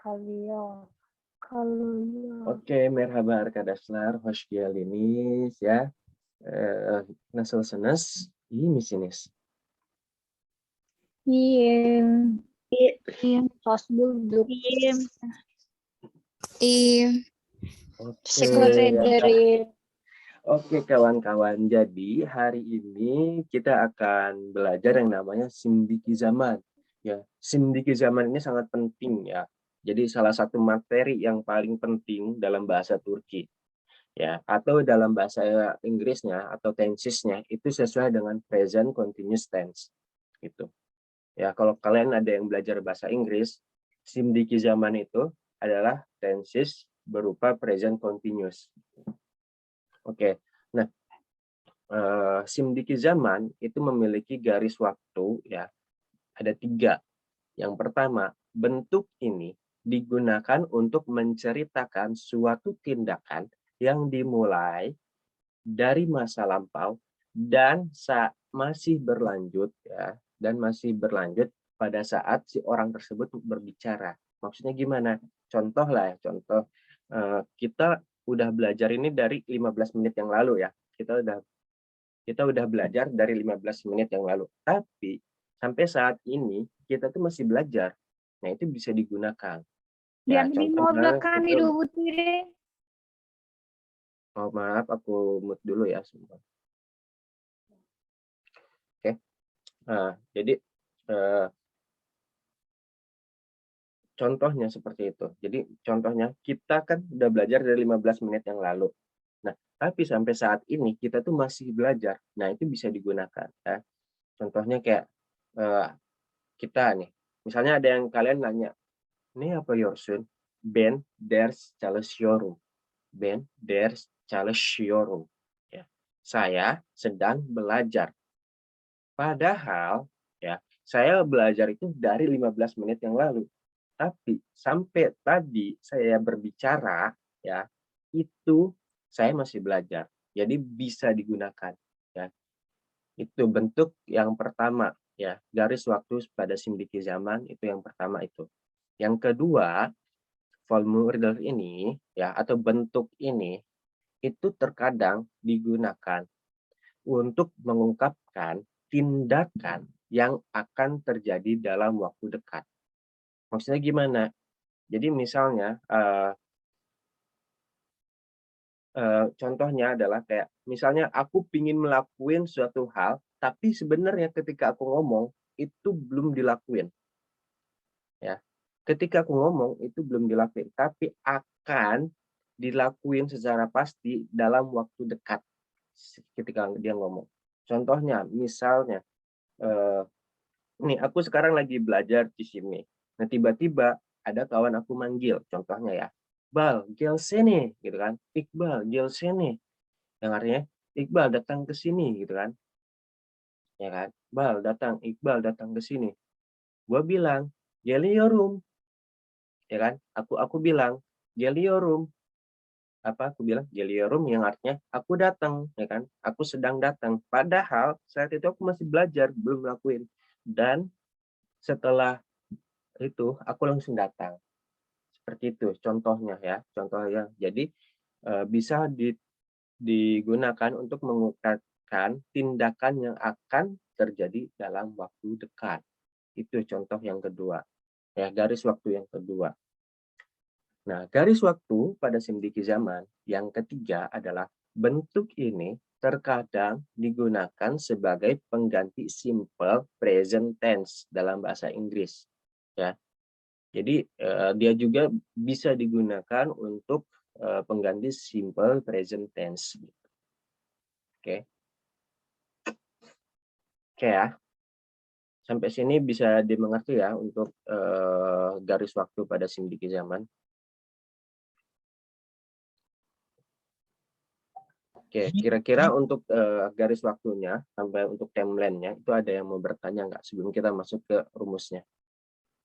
Kalio. Kalio. Oke, merhaba arkadaşlar, hoş geldiniz ya. Nasılsınız? İyi misiniz? İyiyim. İyiyim. Tos bulduk. İyiyim. İyiyim. Teşekkür Oke, ederim. oke kawan-kawan. Jadi hari ini kita akan belajar yang namanya Şimdiki Zaman. Ya, Şimdiki Zaman ini sangat penting ya. Jadi salah satu materi yang paling penting dalam bahasa Turki. Ya, atau dalam bahasa Inggrisnya atau tensesnya itu sesuai dengan present continuous tense gitu. Ya, kalau kalian ada yang belajar bahasa Inggris, Şimdiki Zaman itu adalah tenses berupa present continuous. Oke. Nah, Şimdiki Zaman itu memiliki garis waktu ya, ada 3. Yang pertama, bentuk ini digunakan untuk menceritakan suatu tindakan yang dimulai dari masa lampau dan masih berlanjut ya, dan masih berlanjut pada saat si orang tersebut berbicara. Maksudnya gimana? Contoh lah ya, contoh kita udah belajar ini dari 15 menit yang lalu ya. Kita udah belajar dari 15 menit yang lalu. Tapi sampai saat ini kita tuh masih belajar. Nah, itu bisa digunakan. Ya, Yan contohnya kan itu, deh. oh maaf, aku mute dulu ya semua. Oke. Nah, jadi contohnya seperti itu. Jadi contohnya kita kan udah belajar dari 15 menit yang lalu. Nah, tapi sampai saat ini kita tuh masih belajar. Nah, itu bisa digunakan ya. Contohnya kayak kita nih. Misalnya ada yang kalian nanya, "Ini apa Yorsun?" Ben ders çalışıyorum. Ben ders çalışıyorum. Ya. Saya sedang belajar. Padahal ya, saya belajar itu dari 15 menit yang lalu. Tapi sampai tadi saya berbicara ya, itu saya masih belajar. Jadi bisa digunakan ya. Itu bentuk yang pertama ya, garis waktu pada Şimdiki Zaman itu yang pertama itu. Yang kedua, formulir ini ya atau bentuk ini itu terkadang digunakan untuk mengungkapkan tindakan yang akan terjadi dalam waktu dekat. Maksudnya gimana? Jadi misalnya contohnya adalah kayak misalnya aku pingin melakukan suatu hal, tapi sebenarnya ketika aku ngomong itu belum dilakuin. Ya, ketika aku ngomong itu belum dilakuin, tapi akan dilakuin secara pasti dalam waktu dekat ketika dia ngomong. Contohnya, misalnya, nih aku sekarang lagi belajar di sini. Nah tiba-tiba ada kawan aku manggil, contohnya ya, Bal, gel sini, gitu kan? Iqbal, gel sini. Yang artinya Iqbal datang ke sini gitu kan. Ya kan? Bal datang, Iqbal datang ke sini. Gua bilang, "Geliorum." Ya kan? Aku bilang, "Geliorum." Apa aku bilang? "Geliorum" yang artinya aku datang, ya kan? Aku sedang datang. Padahal saat itu aku masih belajar, belum lakuin. Dan setelah itu aku langsung datang. Seperti itu contohnya ya, contohnya. Jadi bisa digunakan untuk mengungkapkan tindakan yang akan terjadi dalam waktu dekat. Itu contoh yang kedua. Ya, garis waktu yang kedua. Nah, garis waktu pada Şimdiki Zaman yang ketiga adalah bentuk ini terkadang digunakan sebagai pengganti simple present tense dalam bahasa Inggris. Ya, jadi dia juga bisa digunakan untuk pengganti simple present tense. Oke. Oke ya. Sampai sini bisa dimengerti ya untuk garis waktu pada Şimdiki Zaman. Oke, kira-kira untuk garis waktunya sampai untuk timeline-nya itu ada yang mau bertanya nggak sebelum kita masuk ke rumusnya?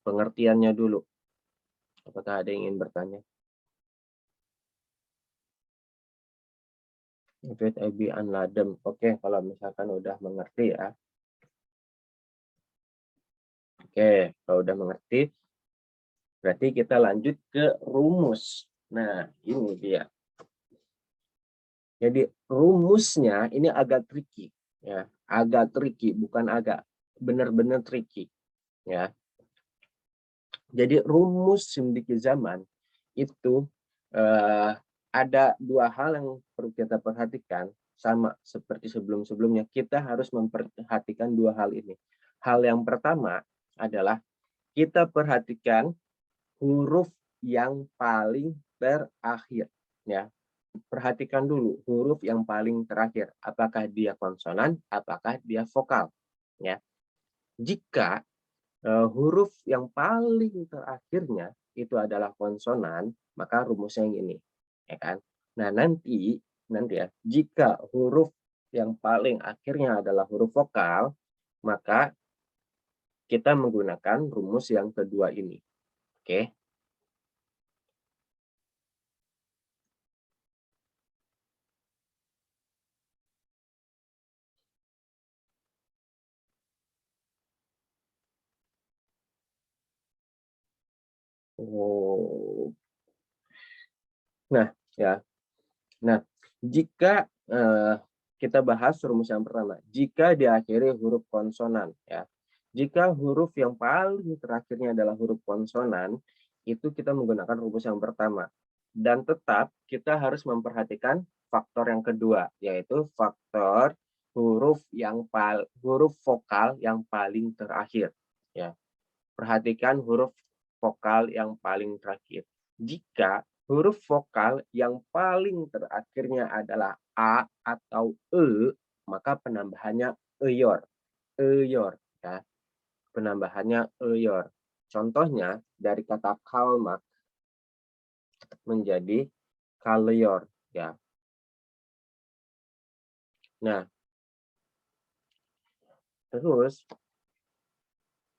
Pengertiannya dulu. Apakah ada yang ingin bertanya? If I anladem. Oke, kalau misalkan udah mengerti ya. Oke, kalau udah mengerti, Berarti kita lanjut ke rumus. Nah, ini dia. Jadi rumusnya ini agak tricky, ya, agak tricky, bukan agak, benar-benar tricky, ya. Jadi rumus simdiki zaman itu ada dua hal yang perlu kita perhatikan, sama seperti sebelum-sebelumnya. Kita harus memperhatikan dua hal ini. Hal yang pertama adalah kita perhatikan huruf yang paling terakhir, ya. Perhatikan dulu huruf yang paling terakhir, apakah dia konsonan, apakah dia vokal, ya. Jika huruf yang paling terakhirnya itu adalah konsonan, maka rumusnya yang ini, ya kan. Nah, nanti ya, jika huruf yang paling akhirnya adalah huruf vokal, maka kita menggunakan rumus yang kedua ini. Oke. Oh. Nah, ya. Nah, jika kita bahas rumus yang pertama, jika diakhiri huruf konsonan, ya. Jika huruf yang paling terakhirnya adalah huruf konsonan, itu kita menggunakan rumus yang pertama. Dan tetap kita harus memperhatikan faktor yang kedua, yaitu faktor huruf vokal yang paling terakhir, ya. Perhatikan huruf vokal yang paling terakhir. Jika huruf vokal yang paling terakhirnya adalah A atau E, maka penambahannya eyor. Eyor, ya. Penambahannya eyor. Contohnya dari kata kalmak menjadi kaleyor, ya. Nah, terus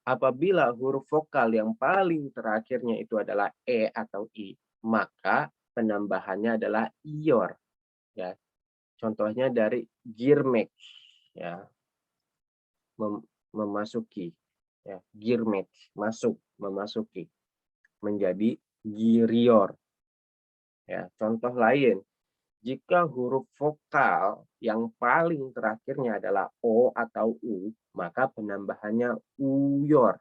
apabila huruf vokal yang paling terakhirnya itu adalah E atau I, maka penambahannya adalah ior, ya. Contohnya dari girmek, ya, memasuki, ya, girmek, masuk, memasuki, menjadi girior, ya. Contoh lain, jika huruf vokal yang paling terakhirnya adalah O atau U, maka penambahannya uyor,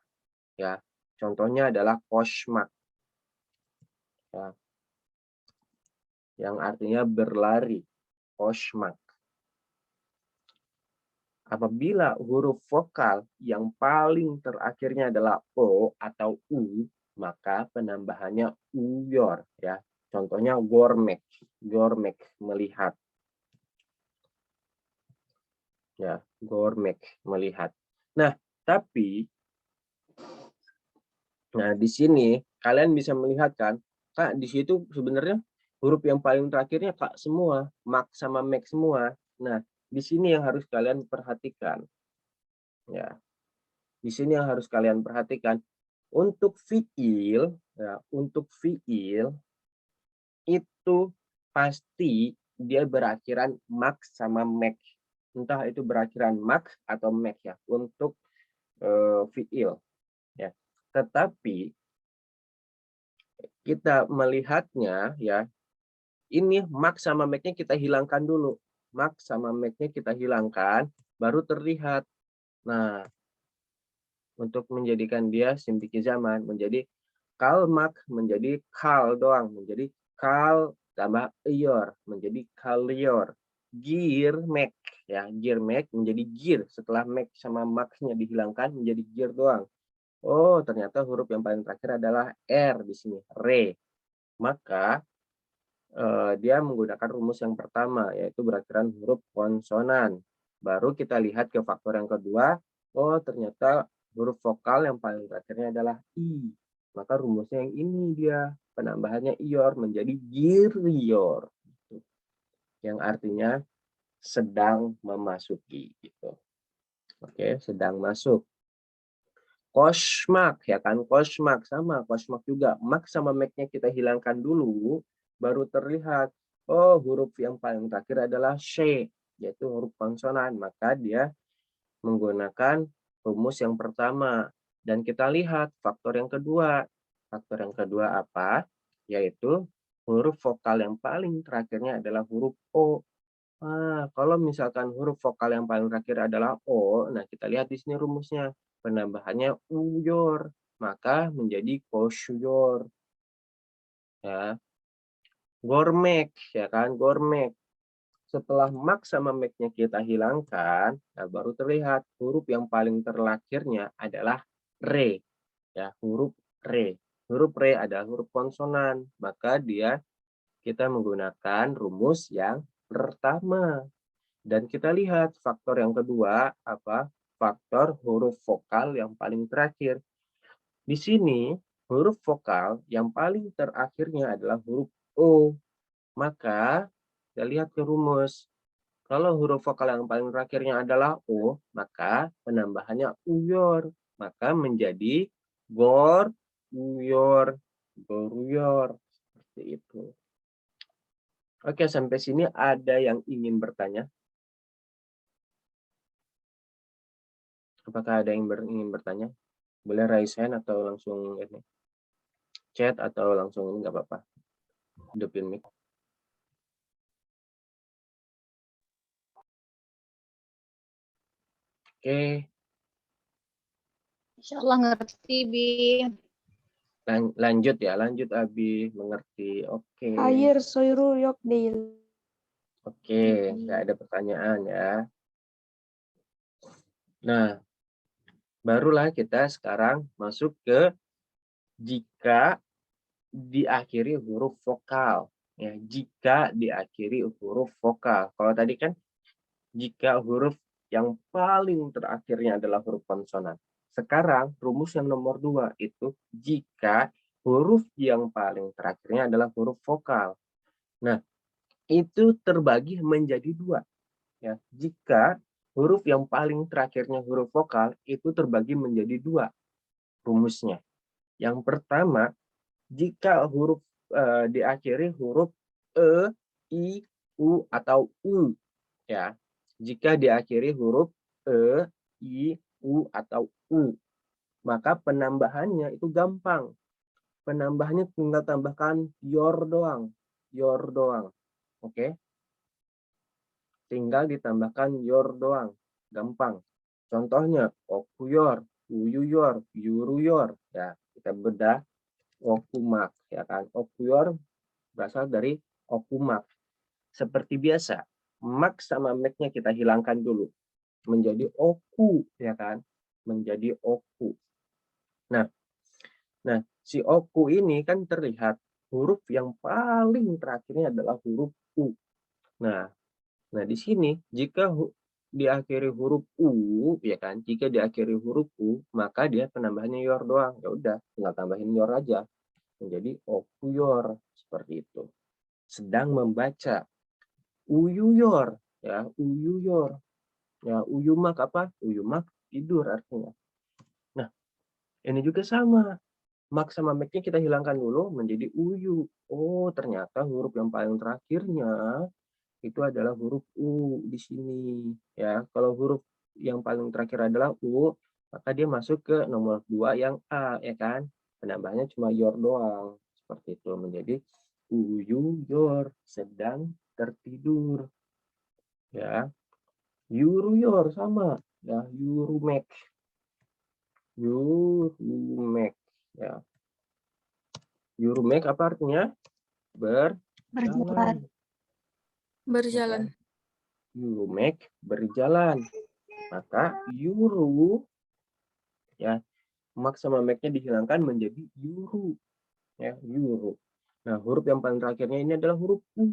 ya. Contohnya adalah kosmak, ya, yang artinya berlari, kosmak. Apabila huruf vokal yang paling terakhirnya adalah O atau U, maka penambahannya uyor, ya. Contohnya gormek, gormek melihat, ya, gormek melihat. Nah, tapi di sini kalian bisa melihat kan, Kak, di situ sebenarnya huruf yang paling terakhirnya Kak semua, mak sama mek semua. Nah, di sini yang harus kalian perhatikan, ya. Di sini yang harus kalian perhatikan, untuk fiil, ya, untuk fiil itu pasti dia berakhiran mak sama mek. Entah itu berakhiran mak atau mek, ya, untuk fiil, ya. Tetapi kita melihatnya, ya, ini mak sama mek-nya kita hilangkan dulu. Mak sama mek-nya kita hilangkan, baru terlihat. Nah, untuk menjadikan dia simtiki zaman menjadi kalmak, menjadi kal doang, menjadi kal tambah ior menjadi kalior. Gir mek, ya, gir mek menjadi gir setelah mek sama maksnya dihilangkan menjadi gir doang. Oh, ternyata huruf yang paling terakhir adalah R di sini, re. Maka dia menggunakan rumus yang pertama, yaitu berakhiran huruf konsonan. Baru kita lihat ke faktor yang kedua, oh ternyata huruf vokal yang paling terakhirnya adalah I. Maka rumusnya yang ini dia, penambahannya ior menjadi girior. Yang artinya sedang memasuki. Gitu. Oke, sedang masuk. Kosmak, ya kan, kosmak sama, kosmak juga. Mak sama mek-nya kita hilangkan dulu, baru terlihat, oh huruf yang paling terakhir adalah she, yaitu huruf konsonan. Maka dia menggunakan rumus yang pertama. Dan kita lihat faktor yang kedua. Faktor yang kedua apa? Yaitu huruf vokal yang paling terakhirnya adalah huruf O. Kalau misalkan huruf vokal yang paling terakhir adalah O, nah kita lihat di sini rumusnya. Penambahannya uyor, maka menjadi kosyuyor. Ya. Gormek, ya kan? Gormek. Setelah mak sama mek-nya kita hilangkan, nah baru terlihat huruf yang paling terakhirnya adalah re. Ya, huruf re. Huruf re adalah huruf konsonan, maka kita menggunakan rumus yang pertama. Dan kita lihat faktor yang kedua apa? Faktor huruf vokal yang paling terakhir. Di sini huruf vokal yang paling terakhirnya adalah huruf O. Maka kita lihat ke rumus. Kalau huruf vokal yang paling terakhirnya adalah O, maka penambahannya uyor. Maka menjadi gor, uyor, goruyor. Seperti itu. Oke, sampai sini ada yang ingin bertanya? Apakah ada yang ingin bertanya? Boleh raise hand atau langsung ini, chat atau langsung ini nggak apa-apa. Hidupin mic. Oke, Insya Allah ngerti, Bi. lanjut ya, lanjut Abi, mengerti. Oke. Hayır soyru yok değil. Oke, nggak ada pertanyaan ya. Nah, barulah kita sekarang masuk ke jika diakhiri huruf vokal. Ya, jika diakhiri huruf vokal. Kalau tadi kan jika huruf yang paling terakhirnya adalah huruf konsonan. Sekarang rumus yang nomor 2 itu jika huruf yang paling terakhirnya adalah huruf vokal. Nah, itu terbagi menjadi 2. Ya, jika huruf yang paling terakhirnya huruf vokal itu terbagi menjadi 2 rumusnya. Yang pertama, jika huruf diakhiri huruf e, i, u atau u, ya. Jika diakhiri huruf e, i, u atau u, maka penambahannya itu gampang. Penambahannya tinggal tambahkan yor doang, yor doang. Oke. Tinggal ditambahkan yor doang, gampang. Contohnya okuyor, uyuyor, yuruyor. Ya, kita bedah okumak, ya kan. Okuyor berasal dari okumak. Seperti biasa, mak sama mek-nya kita hilangkan dulu. Menjadi oku, ya kan. Menjadi oku. Nah, si oku ini kan terlihat huruf yang paling terakhirnya adalah huruf U. Nah, di sini jika diakhiri huruf U, ya kan, jika diakhiri huruf U, maka dia penambahannya yor doang. Ya udah, tinggal tambahin yor aja. Menjadi okuyor, seperti itu. Sedang membaca. Uyuyor, ya, uyuyor. Ya, uyumak apa? Uyumak tidur artinya. Nah, ini juga sama. Mak sama mek-nya kita hilangkan dulu menjadi uyu. Oh, ternyata huruf yang paling terakhirnya itu adalah huruf U di sini. Ya, kalau huruf yang paling terakhir adalah U, maka dia masuk ke nomor 2 yang A, ya kan? Penambahannya cuma yor doang. Seperti itu menjadi uyu yor, sedang tertidur. Ya, yuruyor sama. Ya, yurumek. Yurumek. Ya. Yurumek apa artinya? Berjalan. Berjalan. Yurumek berjalan. Maka yuru, ya, mak sama mek-nya dihilangkan menjadi yuru. Ya, yuru. Nah, huruf yang paling terakhirnya ini adalah huruf U.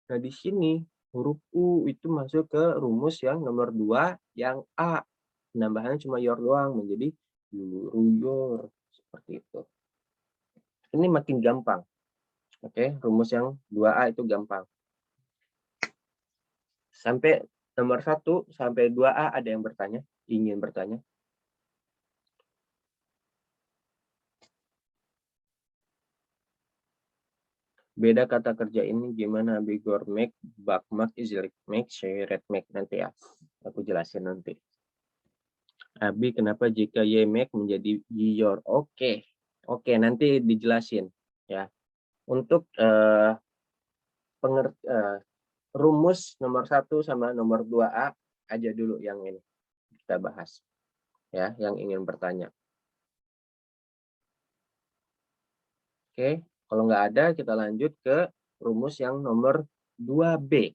Nah, di sini huruf U itu masuk ke rumus yang nomor 2 yang A. Penambahannya cuma yor doang menjadi yuruyor. Seperti itu. Ini makin gampang. Oke, rumus yang 2A itu gampang. Sampai nomor 1 sampai 2A ada yang bertanya? Ingin bertanya? Beda kata kerja ini gimana? Bigor make, bakmak, izlik make, shared make nanti ya. Aku jelasin nanti. Abi, kenapa jika y make menjadi your? Oke. Oke, nanti dijelasin ya. Untuk rumus nomor 1 sama nomor 2A aja dulu yang ini kita bahas ya, yang ingin bertanya. Oke, kalau nggak ada kita lanjut ke rumus yang nomor 2B.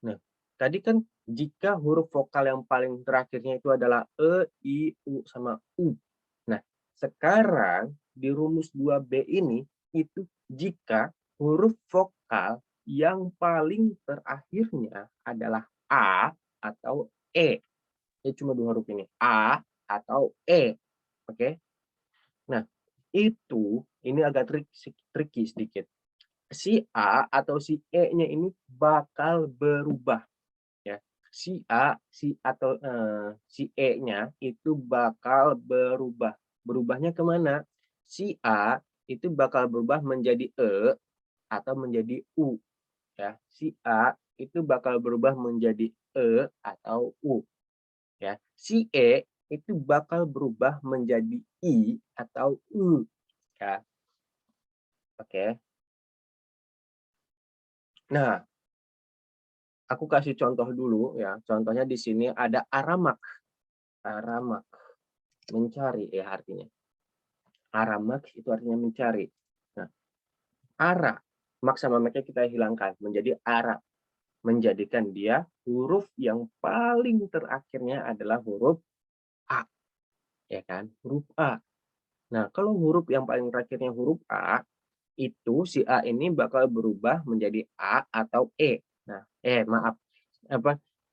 Nah, tadi kan jika huruf vokal yang paling terakhirnya itu adalah E, I, U, sama U. Nah, sekarang di rumus 2B ini itu jika huruf vokal yang paling terakhirnya adalah A atau E. Ya cuma dua huruf ini, A atau E. Oke. Nah, ini agak tricky sedikit. Si A atau si E-nya ini bakal berubah ya. Si A, si E-nya itu bakal berubah. Berubahnya kemana? Si A itu bakal berubah menjadi E atau menjadi U ya. Si A itu bakal berubah menjadi E atau U ya. Si E itu bakal berubah menjadi I atau U ya. Oke. Nah, aku kasih contoh dulu ya. Contohnya di sini ada aramak. Aramak, mencari ya artinya. Aramak itu artinya mencari. Nah, ara, mak sama maknya kita hilangkan menjadi ara. Menjadikan dia huruf yang paling terakhirnya adalah huruf A. Ya kan? Huruf A. Nah, kalau huruf yang paling terakhirnya huruf A, itu si A ini bakal berubah menjadi A atau E. Nah, maaf.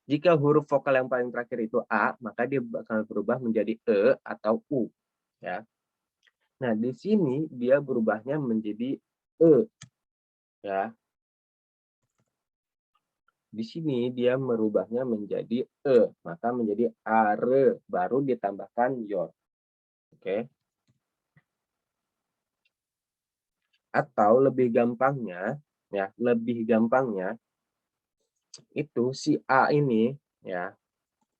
Jika huruf vokal yang paling terakhir itu A, maka dia bakal berubah menjadi E atau U. Ya. Nah, di sini dia berubahnya menjadi E. Ya. Di sini dia merubahnya menjadi E, maka menjadi are, baru ditambahkan yor. Oke. Atau lebih gampangnya, ya, lebih gampangnya itu si A ini ya,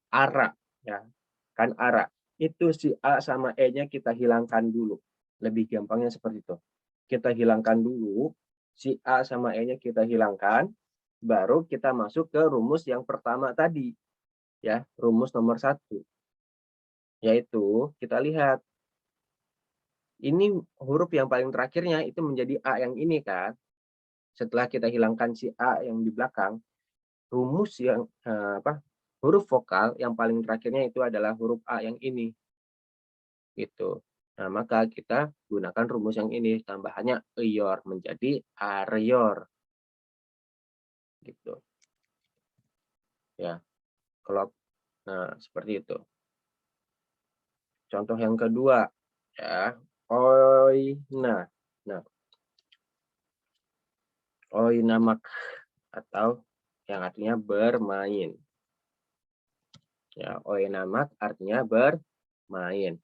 ara ya. Kan ara. Itu si A sama E-nya kita hilangkan dulu. Lebih gampangnya seperti itu. Kita hilangkan dulu, si A sama E-nya kita hilangkan, baru kita masuk ke rumus yang pertama tadi. Ya, rumus nomor 1. Yaitu kita lihat ini huruf yang paling terakhirnya itu menjadi A yang ini kan. Setelah kita hilangkan si A yang di belakang, rumus yang huruf vokal yang paling terakhirnya itu adalah huruf A yang ini. Gitu. Nah, maka kita gunakan rumus yang ini, tambahannya eyor menjadi areyor. Gitu. Ya. Kalau seperti itu. Contoh yang kedua ya, oina. Nah, oinamak atau yang artinya bermain. Ya, oinamak artinya bermain.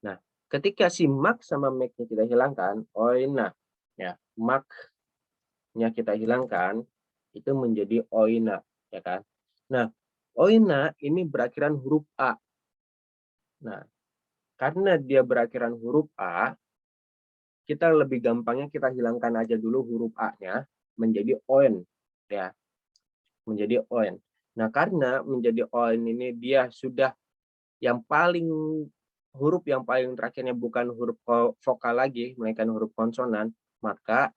Nah, ketika si mak sama make-nya kita hilangkan, oina ya, mak-nya kita hilangkan itu menjadi oina, ya kan? Nah, oina ini berakhiran huruf A. Nah, karena dia berakhiran huruf A, kita lebih gampangnya kita hilangkan aja dulu huruf A-nya menjadi oin, ya. Menjadi oin. Nah, karena menjadi oin ini dia sudah yang paling huruf yang paling terakhirnya bukan huruf vokal lagi, melainkan huruf konsonan, maka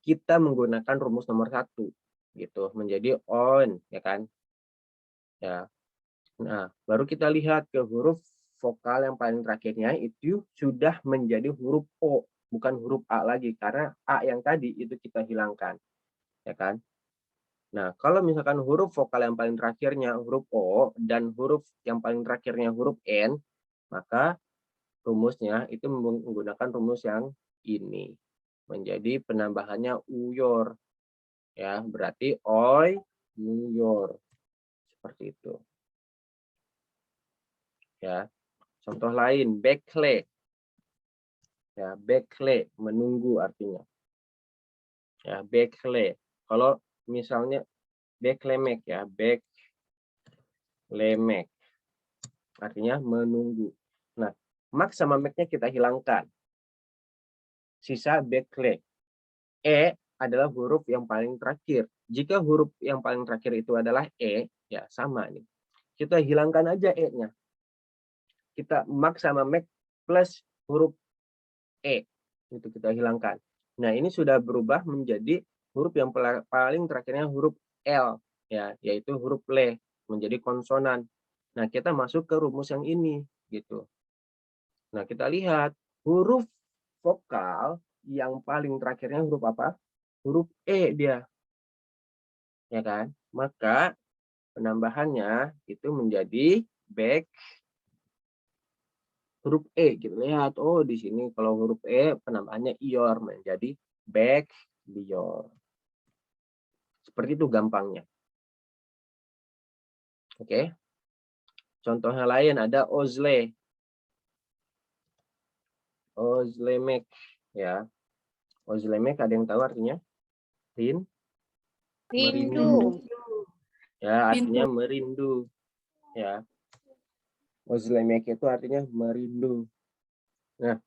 kita menggunakan rumus nomor 1 gitu, menjadi on, ya kan? Ya. Nah, baru kita lihat ke huruf vokal yang paling terakhirnya itu sudah menjadi huruf O, bukan huruf A lagi karena A yang tadi itu kita hilangkan, ya kan? Nah, kalau misalkan huruf vokal yang paling terakhirnya huruf O dan huruf yang paling terakhirnya huruf N, maka rumusnya itu menggunakan rumus yang ini. Menjadi penambahannya uyor. Ya, berarti oi, uyor. Seperti itu. Ya. Contoh lain, bekle. Ya, bekle, menunggu artinya. Ya, bekle. Kalau misalnya beklemek ya, beklemek. Artinya menunggu. Nah, Max sama Mac-nya kita hilangkan. Sisa backle. E adalah huruf yang paling terakhir. Jika huruf yang paling terakhir itu adalah E, ya sama nih. Kita hilangkan aja E-nya. Kita Max sama Mac plus huruf E. Itu kita hilangkan. Nah, ini sudah berubah menjadi huruf yang paling terakhirnya huruf L, ya, yaitu huruf L, menjadi konsonan. Nah, kita masuk ke rumus yang ini, gitu. Nah, kita lihat huruf vokal yang paling terakhirnya huruf apa? Huruf E dia. Ya kan? Maka penambahannya itu menjadi back huruf E. Kita lihat, oh di sini kalau huruf E penambahannya ior menjadi back bior. Seperti itu gampangnya. Oke. Contohnya lain ada ozle. Ozlemek, ya. Ozlemek ada yang tahu artinya? Merindu. Ya, artinya merindu. Ya. Ozlemek itu artinya merindu. Nah,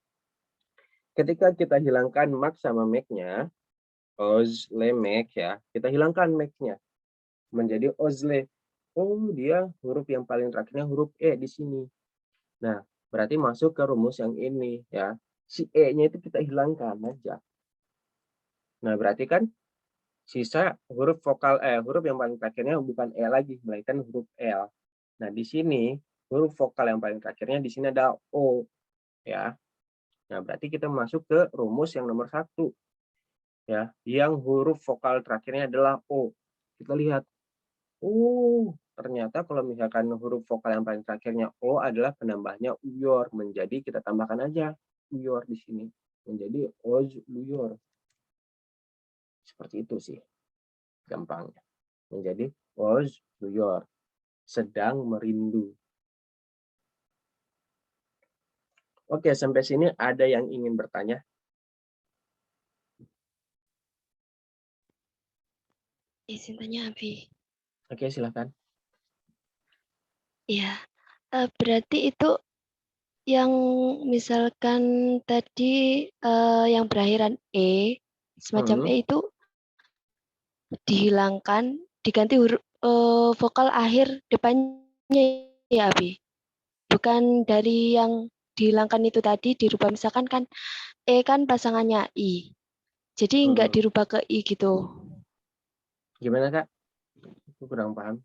ketika kita hilangkan Max sama Mac-nya, ozlemek ya, kita hilangkan Mac-nya menjadi ozle. Oh, dia huruf yang paling terakhirnya huruf E di sini. Nah, berarti masuk ke rumus yang ini ya. Si E-nya itu kita hilangkan aja. Nah, berarti kan sisa huruf vokal huruf yang paling terakhirnya bukan E lagi, melainkan huruf L. Nah, di sini huruf vokal yang paling terakhirnya di sini ada O ya. Nah, berarti kita masuk ke rumus yang nomor 1 ya, yang huruf vokal terakhirnya adalah O. Kita lihat. Oh, ternyata kalau misalkan huruf vokal yang paling terakhirnya O adalah penambahnya uyor, menjadi kita tambahkan aja uyor di sini menjadi ozluyor. Seperti itu sih gampangnya. Menjadi ozluyor, sedang merindu. Oke, sampai sini ada yang ingin bertanya? Izin tanya, Abi. Oke, silakan. Iya, berarti itu yang misalkan tadi yang berakhiran E, semacam E itu dihilangkan, diganti huruf vokal akhir depannya ya, Abi. Bukan dari yang dihilangkan itu tadi dirubah, misalkan kan E kan pasangannya I. Jadi nggak dirubah ke I gitu. Gimana, Kak? Aku kurang paham.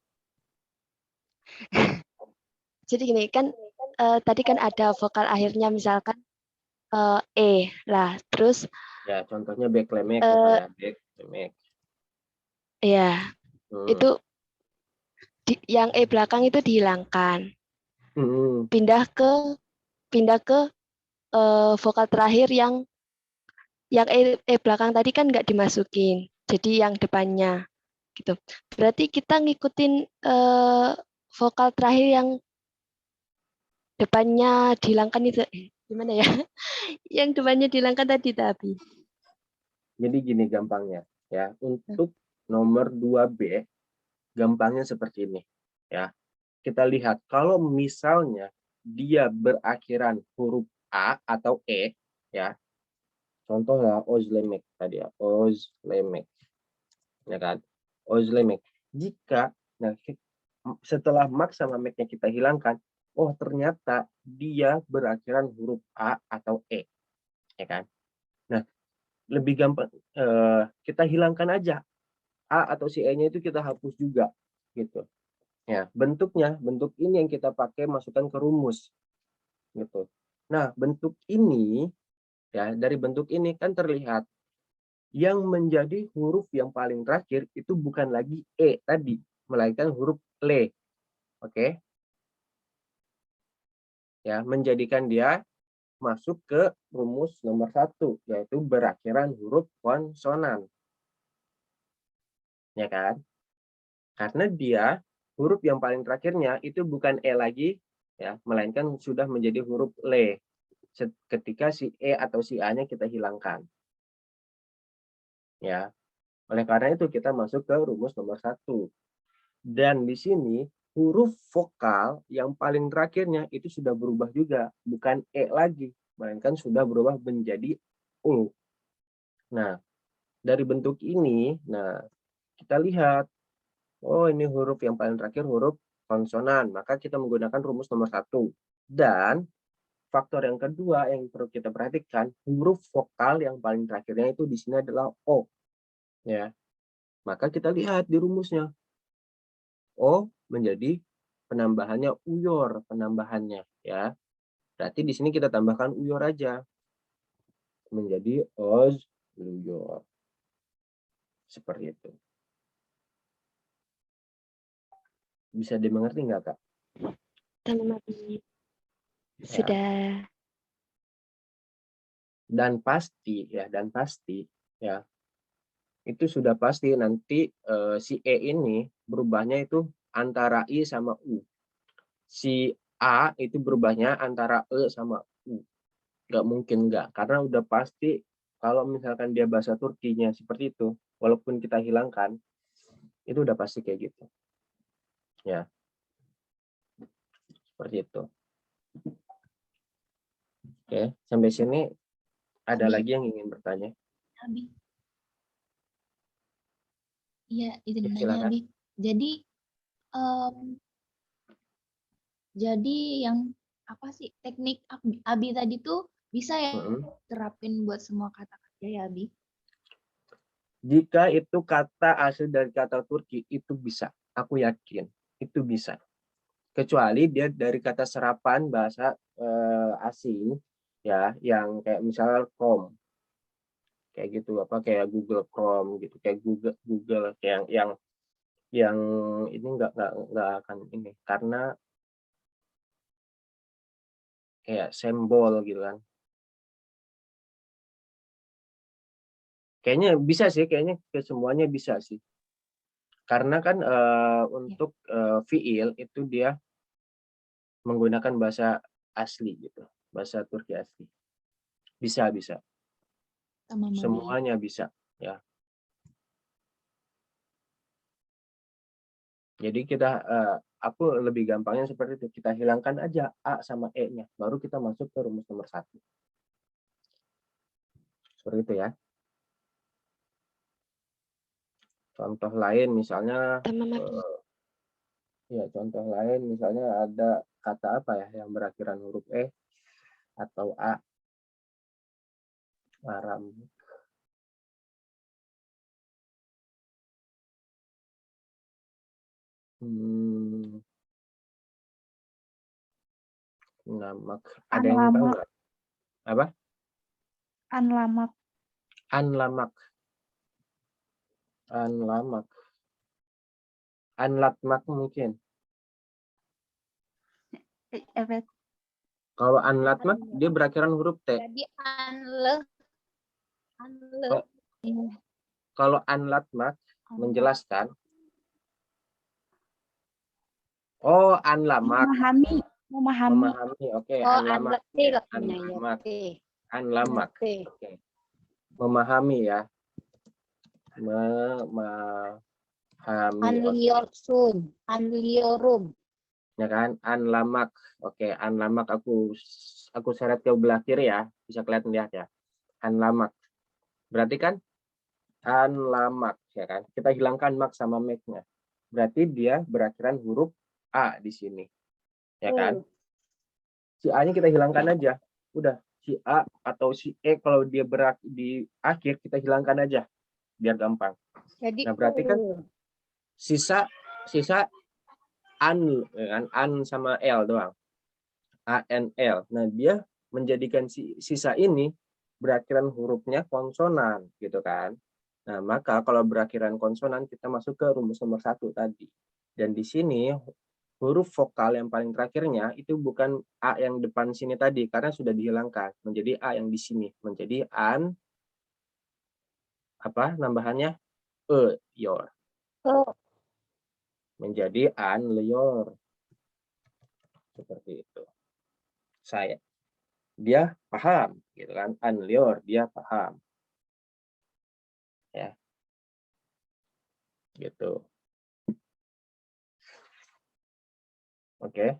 Jadi gini kan tadi kan ada vokal akhirnya misalkan E lah, terus Ya, contohnya backlemek ya, backlemek. ya itu yang E belakang itu dihilangkan, pindah ke vokal terakhir yang E belakang tadi kan nggak dimasukin, jadi yang depannya gitu. Berarti kita ngikutin vokal terakhir yang depannya dihilangkan itu, gimana ya? Yang depannya dihilangkan tadi tapi. Jadi gini gampangnya ya, untuk nomor 2B gampangnya seperti ini ya. Kita lihat kalau misalnya dia berakhiran huruf A atau E ya. Contohnya ozlemek tadi ya, ozlemek. Ya kan? Ozlemek. Jika setelah Max sama Mac-nya kita hilangkan, oh ternyata dia berakhiran huruf A atau E. Ya kan? Nah, lebih gampang kita hilangkan aja A atau si E-nya itu kita hapus juga gitu. Ya, bentuk ini yang kita pakai masukkan ke rumus gitu. Nah, bentuk ini ya, dari bentuk ini kan terlihat yang menjadi huruf yang paling terakhir itu bukan lagi E tadi, melainkan huruf L. Oke. Ya, menjadikan dia masuk ke rumus nomor 1, yaitu berakhiran huruf konsonan. Ya kan? Karena dia huruf yang paling terakhirnya itu bukan E lagi, ya, melainkan sudah menjadi huruf L ketika si E atau si A-nya kita hilangkan. Ya, oleh karena itu kita masuk ke rumus nomor 1. Dan di sini huruf vokal yang paling terakhirnya itu sudah berubah juga, bukan E lagi, melainkan sudah berubah menjadi U. Nah, dari bentuk ini, nah kita lihat, oh ini huruf yang paling terakhir huruf konsonan, maka kita menggunakan rumus nomor 1. Dan faktor yang kedua yang perlu kita perhatikan, huruf vokal yang paling terakhirnya itu di sini adalah O. Ya, maka kita lihat di rumusnya. O menjadi penambahannya uyor, penambahannya ya. Berarti di sini kita tambahkan uyor aja. Menjadi ozluyor. Seperti itu. Bisa dimengerti nggak, Kak? Teman-teman. Ya. Sudah. Dan pasti ya. Itu sudah pasti nanti si E ini berubahnya itu antara I sama U. Si A itu berubahnya antara E sama U. Nggak mungkin nggak, karena udah pasti kalau misalkan dia bahasa Turkinya seperti itu, walaupun kita hilangkan, itu udah pasti kayak gitu. Ya, seperti itu. Oke, sampai sini ada Abi. lagi yang ingin bertanya? Abi. Iya, izin Ya, nanya silakan. Abi. Jadi yang apa sih teknik Abi tadi tuh bisa ya terapin buat semua kata-kata ya Abi? Jika itu kata asli dari kata Turki, itu bisa. Aku yakin, itu bisa. Kecuali dia dari kata serapan bahasa asing, ya, yang kayak misalnya Chrome, kayak gitu, apa kayak Google Chrome gitu, kayak Google kayak yang ini nggak akan ini, karena kayak simbol gitu kan. Kayaknya bisa sih, kayaknya ke semuanya bisa sih. Karena kan untuk fiil itu dia menggunakan bahasa asli gitu, bahasa Turki asli. Bisa. Sama Mami. Semuanya bisa, ya. Jadi aku lebih gampangnya seperti itu, kita hilangkan aja A sama E-nya, baru kita masuk ke rumus nomor 1. Seperti itu ya. Contoh lain misalnya, contoh lain misalnya ada kata apa ya yang berakhiran huruf E atau A. Aram. Namak. Ada yang tahu nggak? Apa? Anlamak. Anlamak. Anlatmak mungkin. Kalau anlatmak dia berakhiran huruf T. Jadi anle. Kalau anlatmak menjelaskan. Oh, anlamak. Memahami. Oke, anlamak. Anlamak. Oke. Memahami ya. Memahami. Anliorum. Ya kan? Anlamak. Oke, anlamak aku seret ke belah kiri ya. Bisa kelihatan lihat ya. Anlamak. Berarti kan anlamak ya kan? Kita hilangkan mak sama mek-nya. Berarti dia berakhiran huruf A di sini. Ya kan? Si A-nya kita hilangkan aja. Udah, si A atau si E kalau dia di akhir kita hilangkan aja biar gampang. Jadi Nah, berarti kan sisa an sama L doang. ANL. Nah, dia menjadikan sisa ini berakhiran hurufnya konsonan gitu kan. Nah, maka kalau berakhiran konsonan kita masuk ke rumus nomor 1 tadi. Dan di sini huruf vokal yang paling terakhirnya itu bukan A yang depan sini tadi karena sudah dihilangkan menjadi A yang di sini, menjadi an apa nambahannya yor. Menjadi an leyor. Seperti itu. Dia paham gitu kan, an leyor dia paham. Ya. Gitu. Oke.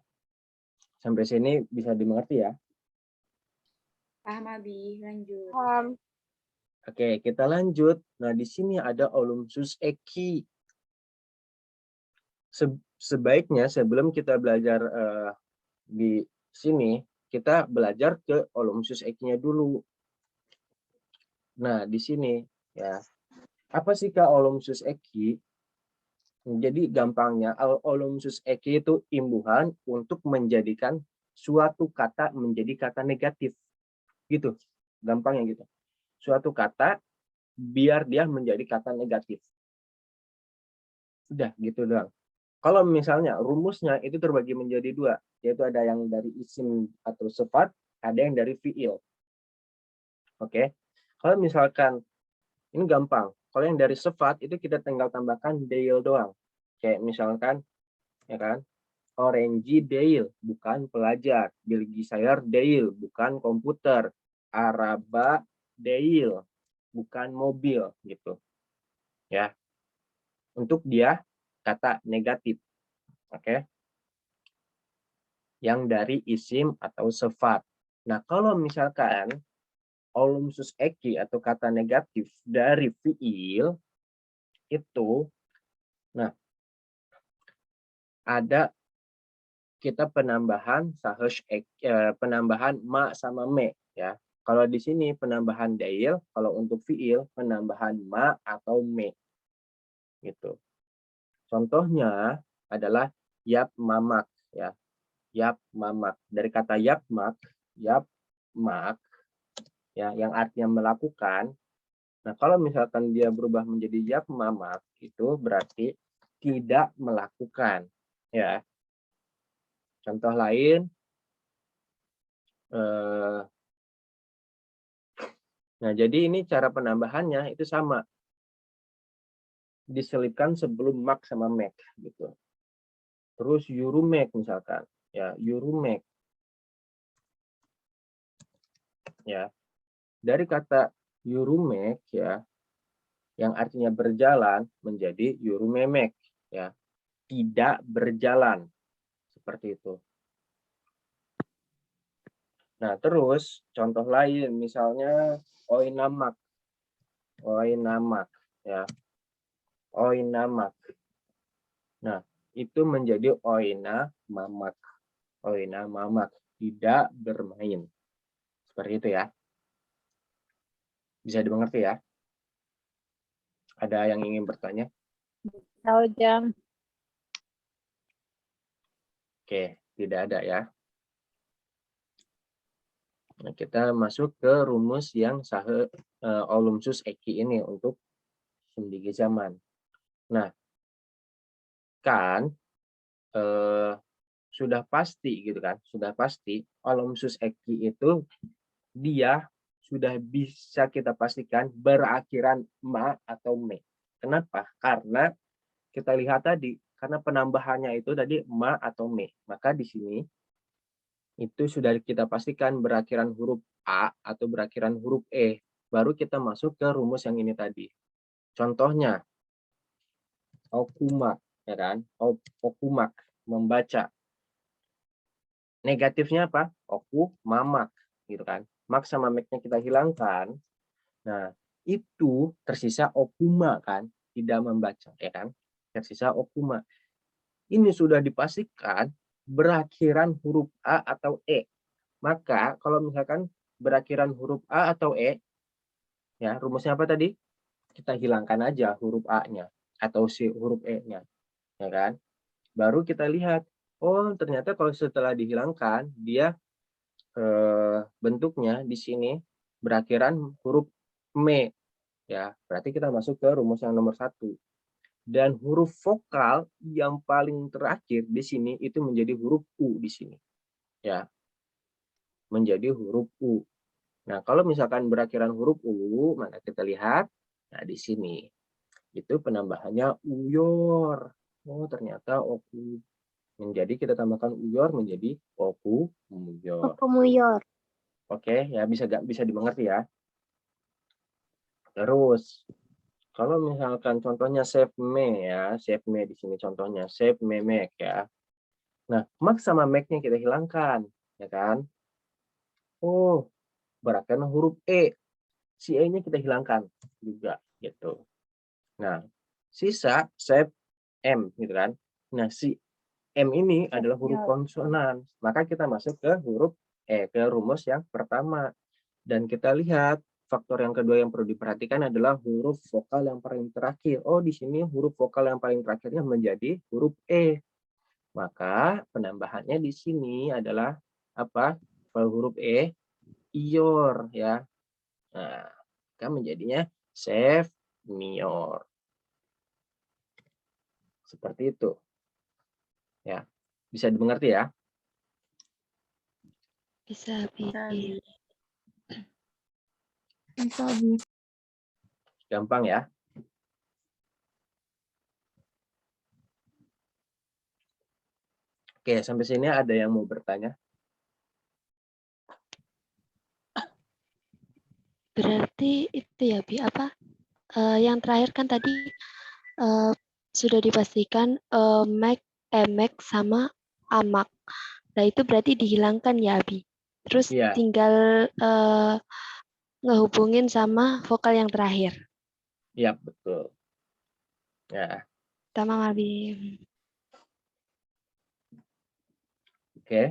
Sampai sini bisa dimengerti ya? Paham Abi, lanjut. Oke, kita lanjut. Nah, di sini ada Olympus Eki. Sebaiknya sebelum kita belajar di sini, kita belajar ke Olympus Eki-nya dulu. Nah, di sini ya. Apa sih Kak Olympus Eki? Jadi gampangnya Olympus Eki itu imbuhan untuk menjadikan suatu kata menjadi kata negatif. Gitu. Gampangnya gitu. Suatu kata biar dia menjadi kata negatif. Udah gitu doang. Kalau misalnya rumusnya itu terbagi menjadi dua, yaitu ada yang dari isim atau sifat, ada yang dari fiil. Oke. Kalau misalkan ini gampang. Kalau yang dari sifat itu kita tinggal tambahkan deil doang. Kayak misalkan ya kan, Orange deil bukan pelajar, Bilgisayar deil bukan komputer, Araba deil bukan mobil gitu. Ya. Untuk dia kata negatif. Oke. Yang dari isim atau sifat. Nah, kalau misalkan Olympus Eki atau kata negatif dari fiil itu, nah ada kita penambahan penambahan ma sama me ya. Kalau di sini penambahan dail, kalau untuk fiil penambahan ma atau me gitu. Contohnya adalah yap mamak ya. Yap mamak. Dari kata yap mak ya yang artinya melakukan. Nah, kalau misalkan dia berubah menjadi yap mamak itu berarti tidak melakukan ya. Contoh lain nah, jadi ini cara penambahannya itu sama. Diselipkan sebelum mak sama mek gitu. Terus yurumek misalkan, ya, yurumek. Ya. Dari kata yurumek ya, yang artinya berjalan menjadi yurumemek ya. Tidak berjalan. Seperti itu. Nah, terus contoh lain misalnya oinamak. Oinamak ya. Oinamak. Nah, itu menjadi oina mamak. Oina mamak, tidak bermain. Seperti itu ya. Bisa dimengerti ya? Ada yang ingin bertanya? Tahu jam. Oke, tidak ada ya. Nah, kita masuk ke rumus yang Olympus Eki ini untuk sendiri zaman. Nah, kan sudah pasti gitu kan, sudah pasti Olympus Eki itu dia sudah bisa kita pastikan berakhiran ma atau me. Kenapa? Karena kita lihat tadi, karena penambahannya itu tadi ma atau me. Maka di sini itu sudah kita pastikan berakhiran huruf A atau berakhiran huruf E. Baru kita masuk ke rumus yang ini tadi. Contohnya, okumak, ya kan? Okumak, membaca. Negatifnya apa? Oku, mamak, gitu kan? Mak sama mek-nya kita hilangkan. Nah, itu tersisa okuma kan? Tidak membaca, ya kan? Tersisa okuma. Ini sudah dipastikan berakhiran huruf A atau E. Maka kalau misalkan berakhiran huruf A atau E, ya rumusnya apa tadi? Kita hilangkan aja huruf A-nya atau si huruf E-nya, ya kan? Baru kita lihat, oh ternyata kalau setelah dihilangkan dia bentuknya di sini berakhiran huruf me, ya berarti kita masuk ke rumus yang nomor 1. Dan huruf vokal yang paling terakhir di sini itu menjadi huruf U di sini, ya menjadi huruf U. Nah, kalau misalkan berakhiran huruf U, maka kita lihat, nah di sini itu penambahannya uyor. Oh, ternyata oku. Menjadi kita tambahkan uyor menjadi oku uyor. Okumuyor. Oke, ya bisa dimengerti ya. Terus kalau misalkan contohnya save me ya, save me di sini contohnya save memek ya. Nah, mak sama make-nya kita hilangkan, ya kan? Oh, berarti huruf E. Si E-nya kita hilangkan juga, gitu. Nah, sisa save M, gitu kan? Nah, si M ini adalah huruf konsonan, maka kita masuk ke huruf ke rumus yang pertama. Dan kita lihat faktor yang kedua yang perlu diperhatikan adalah huruf vokal yang paling terakhir. Oh, di sini huruf vokal yang paling terakhirnya menjadi huruf E. Maka penambahannya di sini adalah apa? Kalau huruf E, ior ya. Nah, maka menjadinya save mior. Seperti itu. Ya. Bisa dimengerti ya? Bisa, Abi. Bisa, Abi. Bisa, Abi. Gampang ya? Oke, sampai sini ada yang mau bertanya? Berarti itu ya, Bi, apa? Yang terakhir kan tadi sudah dipastikan Mac sama Amak. Nah, itu berarti dihilangkan ya, Abi. Terus Iya. tinggal ngehubungin sama vokal yang terakhir. Iya, betul. Ya, Tamam, Abi. oke.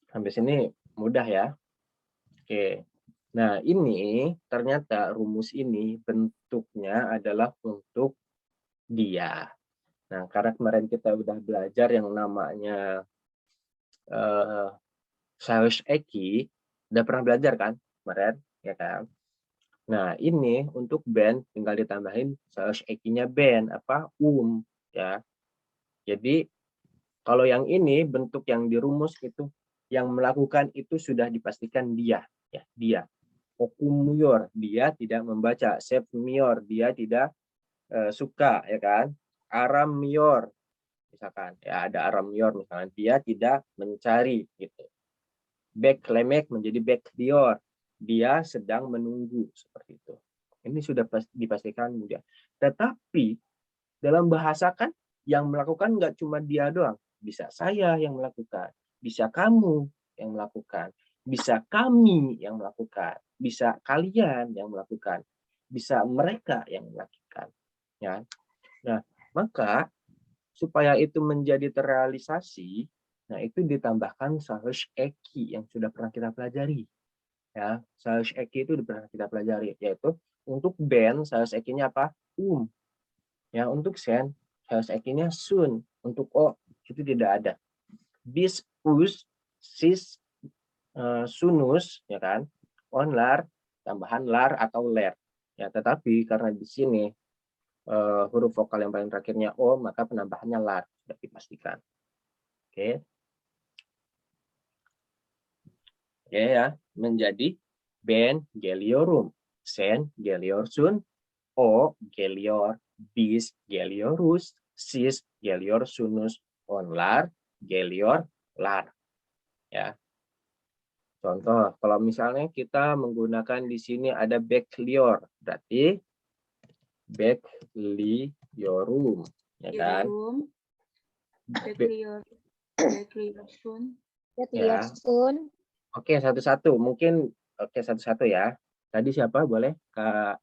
Sampai sini mudah ya. Oke. Nah, ini ternyata rumus ini bentuknya adalah untuk dia. Nah, karena kemarin kita udah belajar yang namanya Saus Eki, udah pernah belajar kan kemarin, ya kan? Nah, ini untuk band tinggal ditambahin Saus Eki-nya band apa? Ya. Jadi kalau yang ini bentuk yang dirumus itu yang melakukan itu sudah dipastikan dia, ya, dia. Okumuyor, dia tidak membaca. Sepmior, dia tidak suka, ya kan? Aramior, misalkan, ya ada aramior, misalkan dia tidak mencari, gitu. Beklemek menjadi beklior, dia sedang menunggu, seperti itu. Ini sudah dipastikan mudah. Tetapi dalam bahasa kan yang melakukan nggak cuma dia doang. Bisa saya yang melakukan, bisa kamu yang melakukan, bisa kami yang melakukan, bisa kalian yang melakukan, bisa mereka yang melakukan. Ya. Nah, maka supaya itu menjadi terrealisasi, nah itu ditambahkan Saus Eki yang sudah pernah kita pelajari. Ya, Saus Eki itu sudah pernah kita pelajari, yaitu untuk band Saus Eki-nya apa? Ya, untuk sen Saus Eki-nya sun, untuk o itu tidak ada. Bis, us, sis, sunus, ya kan? Onlar, tambahan lar atau ler. Ya, tetapi karena di sini huruf vokal yang paling terakhirnya o, maka penambahannya lar sudah dipastikan. Oke. Oke ya, menjadi ben geliorum, sen geliorsun, o gelior, bis geliorus, sis geliorsunus, onlar gelior lar. Ya. Contoh, kalau misalnya kita menggunakan di sini ada beklior, berarti bekliorum, ya kan? Yorum, Bekliorsun, Ya. Sun. Oke, satu-satu. Mungkin oke satu-satu ya. Tadi siapa? Boleh? Kak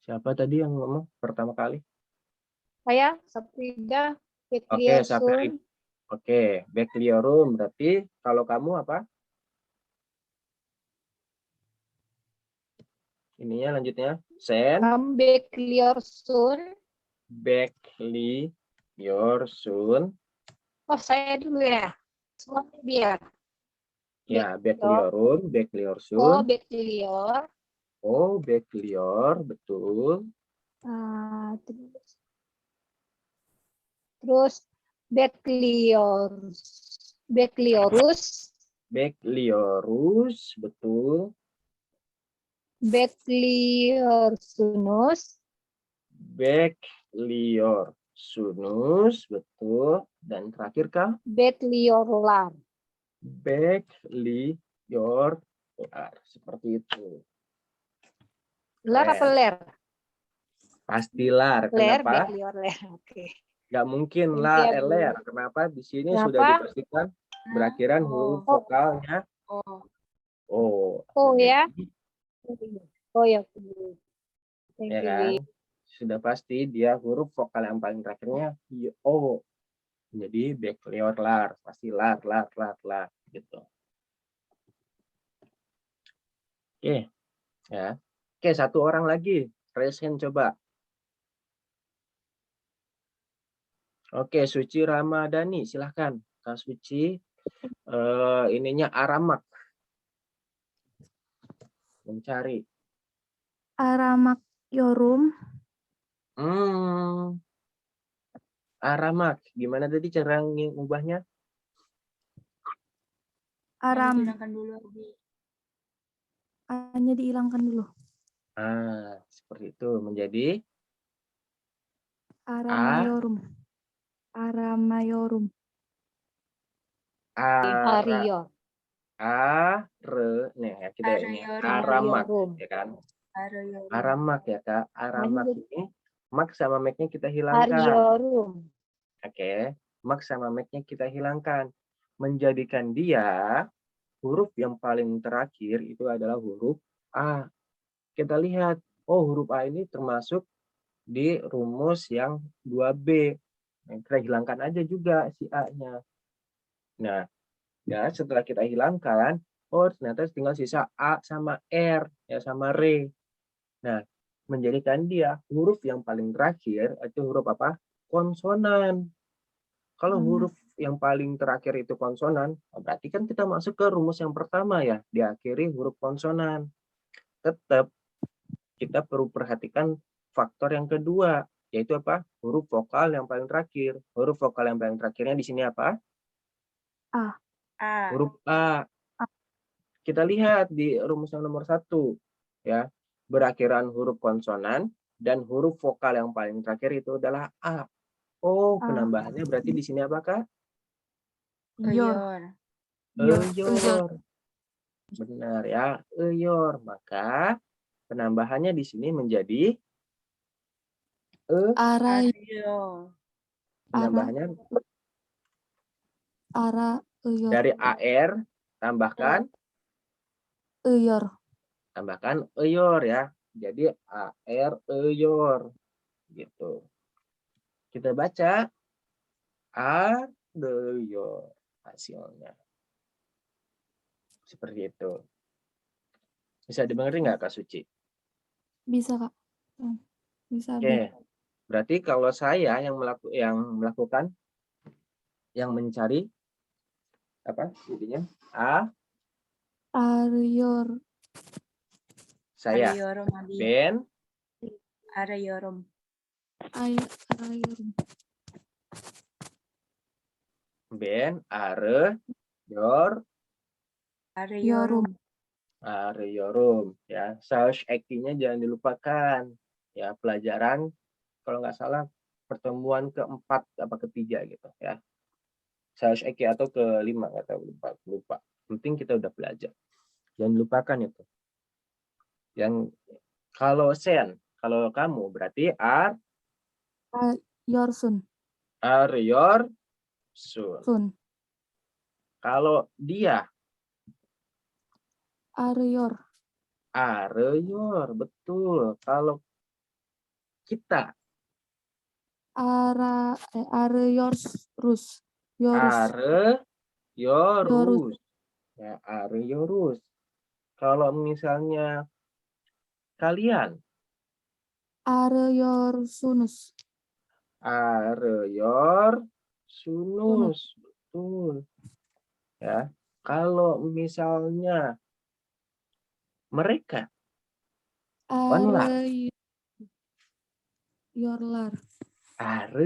siapa tadi yang ngomong pertama kali? Saya Saprida Oke, Sun. Oke, bekliorum berarti kalau kamu apa? Ininya lanjutnya sen Sun. bekliorsun. Oh, saya dulu ya. Semua biar. Ya, Beklior. bekliorum, Oh, bekliorsun. Beklior. Oh, beklior, betul. Terus Bekliorus. Bekliorus. Bekliorus, betul. Bekliorsunus. Bekliorsunus, betul. Dan terakhir kah? Bekliorlar. Beklior, seperti itu. Lar apa ler? Pasti lar. Ler, Kenapa? beklior ler. Oke. Nggak mungkin Thank la you, Bu. ler. Kenapa? Di sini sudah Kenapa? dipastikan berakhiran huruf Oh. vokalnya Oh, O. Oh ya. Jadi, Oh ya. Bu. Thank ya you, kan? Bi. Sudah pasti dia huruf vokal yang paling terakhirnya O. Jadi beklior lar, pasti lar gitu. Oke, ya. Oke, satu orang lagi. Raise hand coba. Oke, Suci Ramadhani, silahkan. Kak Suci, ininya aramak. Mencari. Aramak yorum. Aramak. Gimana tadi cara ngubahnya? Aram. dihilangkan dulu, Abi. A-nya dihilangkan dulu. Seperti itu. Menjadi Aramayorum. Aramayorum. Hario. Nih ya, kita ini Arayorum. aramak, Ariorum. ya kan? Arayorum. Aramak ya Kak. Aramak Menjadi- ini mak sama make-nya kita hilangkan. Ariorum. Oke, mak sama make-nya kita hilangkan. Menjadikan dia huruf yang paling terakhir itu adalah huruf A. Kita lihat, oh huruf A ini termasuk di rumus yang 2B. Nah, kita hilangkan aja juga si A-nya. Nah, ya setelah kita hilangkan, oh ternyata tinggal sisa A sama R, ya sama R. Nah, menjadikan dia huruf yang paling terakhir itu huruf apa? Konsonan. Kalau huruf yang paling terakhir itu konsonan, berarti kan kita masuk ke rumus yang pertama ya, diakhiri huruf konsonan. Tetap kita perlu perhatikan faktor yang kedua, yaitu apa? Huruf vokal yang paling terakhir. Huruf vokal yang paling terakhirnya di sini apa? A. Huruf A. Kita lihat di rumus yang nomor 1, ya, berakhiran huruf konsonan dan huruf vokal yang paling terakhir itu adalah A. Oh, penambahannya berarti di sini apa, Kak? Yor. Eyor. Benar ya, eyor. Maka penambahannya di sini menjadi Ara. Ario. penambahannya Ara. Eyor. dari AR tambahkan eyor ya. Jadi AR eyor gitu. Kita baca adeyor hasilnya. Seperti itu. Bisa dimengerti nggak Kak Suci? Bisa, Kak. Bisa. Oke. Berarti kalau saya yang melakukan yang mencari apa jadinya? Aryor. Saya. Arayorum, Abi. Ben. Arayorum. Arayorum. Ben, are, yor, Arayorum. yorum ya. Saus actingnya jangan dilupakan ya, pelajaran kalau nggak salah pertemuan keempat apa ketiga gitu ya. Saus acting atau kelima nggak tahu, lupa. Penting kita udah belajar. Jangan lupakan itu. Yang kalau sen, kalau kamu berarti Yorsun. your sun. Sun. Kalau dia Aryor. your, betul. Kalau kita Aryorus. yorus. Ya, yorus. Kalau misalnya kalian Aryorsunus. sunus, betul. Ya, kalau misalnya mereka Yorlar.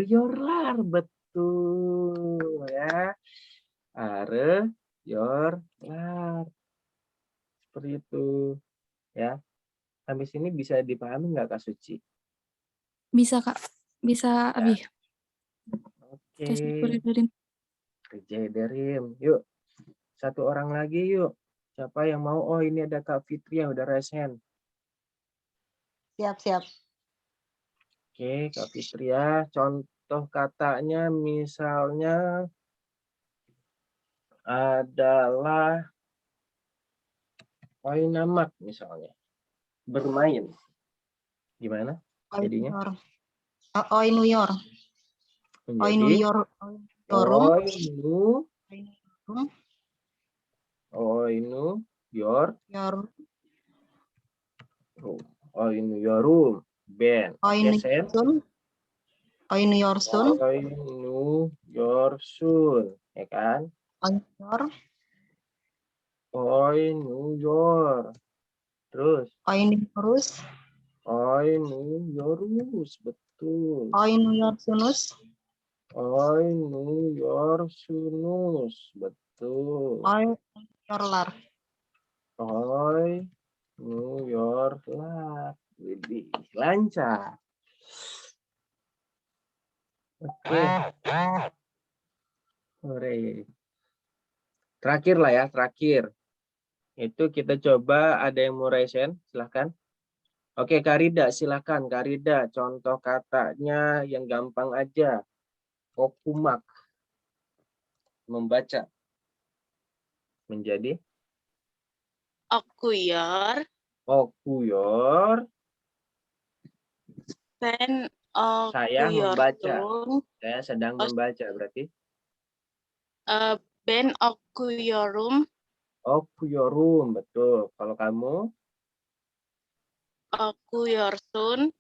yorlar, betul ya. Yorlar. Seperti itu ya. Sampai sini bisa dipahami nggak Kak Suci? Bisa, Kak. Bisa, Abi. Oke. Kerja Derim. Yuk. Satu orang lagi yuk. Siapa yang mau? Oh, ini ada Kak Fitria udah raise hand. Siap. Oke, Kak Fitria, contoh katanya misalnya adalah oinamak misalnya. Bermain. Gimana jadinya? Oinuyor. Menjadi Oinuyorum. Oinuyorum. Yor. Oinuyorum. Ben. Oke, Sen. Oinuyorsun. Oinuyorsun. Ya kan? Oinuyor. Oinuyor. Terus. Oinuyorus. Oinuyorus. Betul. Oinuyorsunus. Oinuyorsunus. Betul. Oinuyorlar. Oinuyorlar. Lebih lancar. Oke. Hore. Terakhir lah ya, terakhir. Itu kita coba ada yang mau resen, silahkan. Oke, Karida, silahkan. Karida, contoh katanya yang gampang aja. Okumak. Membaca. Menjadi? Okuyor. Okuyor. Ben Saya membaca. okuyorsun. Saya sedang membaca, berarti? Ben okuyorum. Okuyorum, betul. Kalau kamu? Okuyorsun.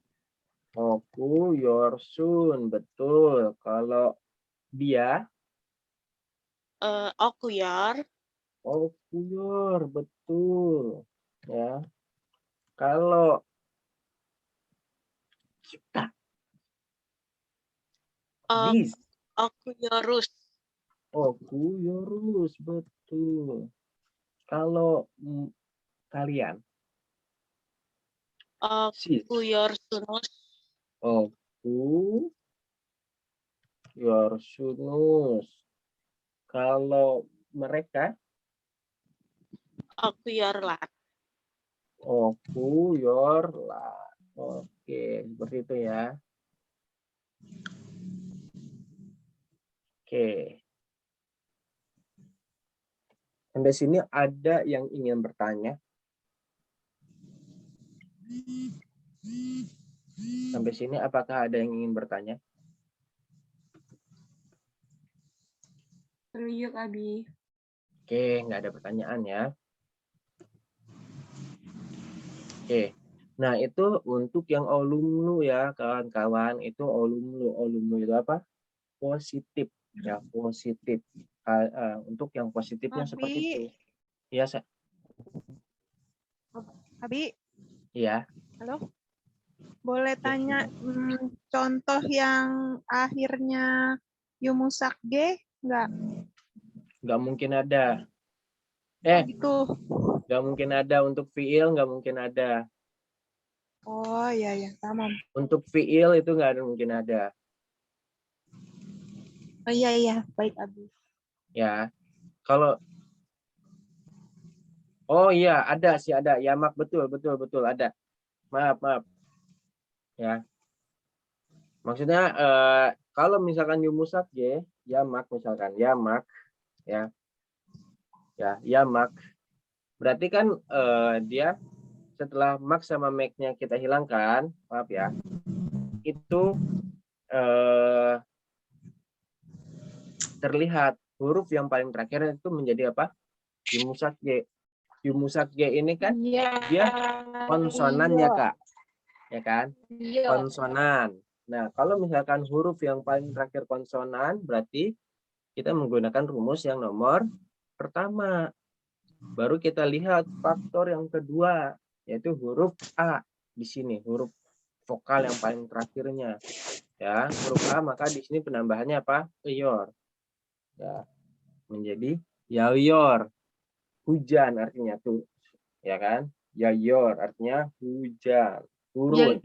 Okuyorsun, betul. Kalau dia? Okuyor. Okuyor, betul. Ya. Kalau kita? This. Okuyoruz. Okuyoruz, betul. Kalau kalian? Okuyorsunuz. Okuyorsunuz. Kalau mereka? Okuyorlar. Okuyorlar. Oke, seperti itu ya. Oke. Sampai sini ada yang ingin bertanya? Sampai sini apakah ada yang ingin bertanya? Teruyuk, Abi. Oke, nggak ada pertanyaan ya. Oke. Nah, itu untuk yang olumlu ya, kawan-kawan. Itu olumlu. Olumlu itu apa? Positif. Ya, positif. Untuk yang positifnya seperti itu. Iya, Abi, iya. halo. Boleh tanya contoh yang akhirnya yumusakge nggak? Nggak mungkin ada. Gitu. Nggak mungkin ada. Untuk fiil nggak mungkin ada. Oh iya ya, tamam. Untuk fiil itu nggak ada mungkin ada. Oh iya, baik Abi. Ya, kalau oh iya ada sih ada yamak betul ada. Maaf. Ya. Maksudnya kalau misalkan yumusakge yamak misalkan yamak ya. Ya, yamak. Berarti kan dia setelah mak sama make-nya kita hilangkan, maaf ya. Itu terlihat huruf yang paling terakhir itu menjadi apa? Yumusakge. Yumusakge ini kan dia konsonan ya Kak, ya kan? Konsonan. Nah kalau misalkan huruf yang paling terakhir konsonan, berarti kita menggunakan rumus yang nomor pertama. Baru kita lihat faktor yang kedua, yaitu huruf A di sini, huruf vokal yang paling terakhirnya. Ya, huruf A maka di sini penambahannya apa? Yor. Ya, menjadi yayor. Hujan artinya tuh, ya kan? Yayor artinya hujan, turun.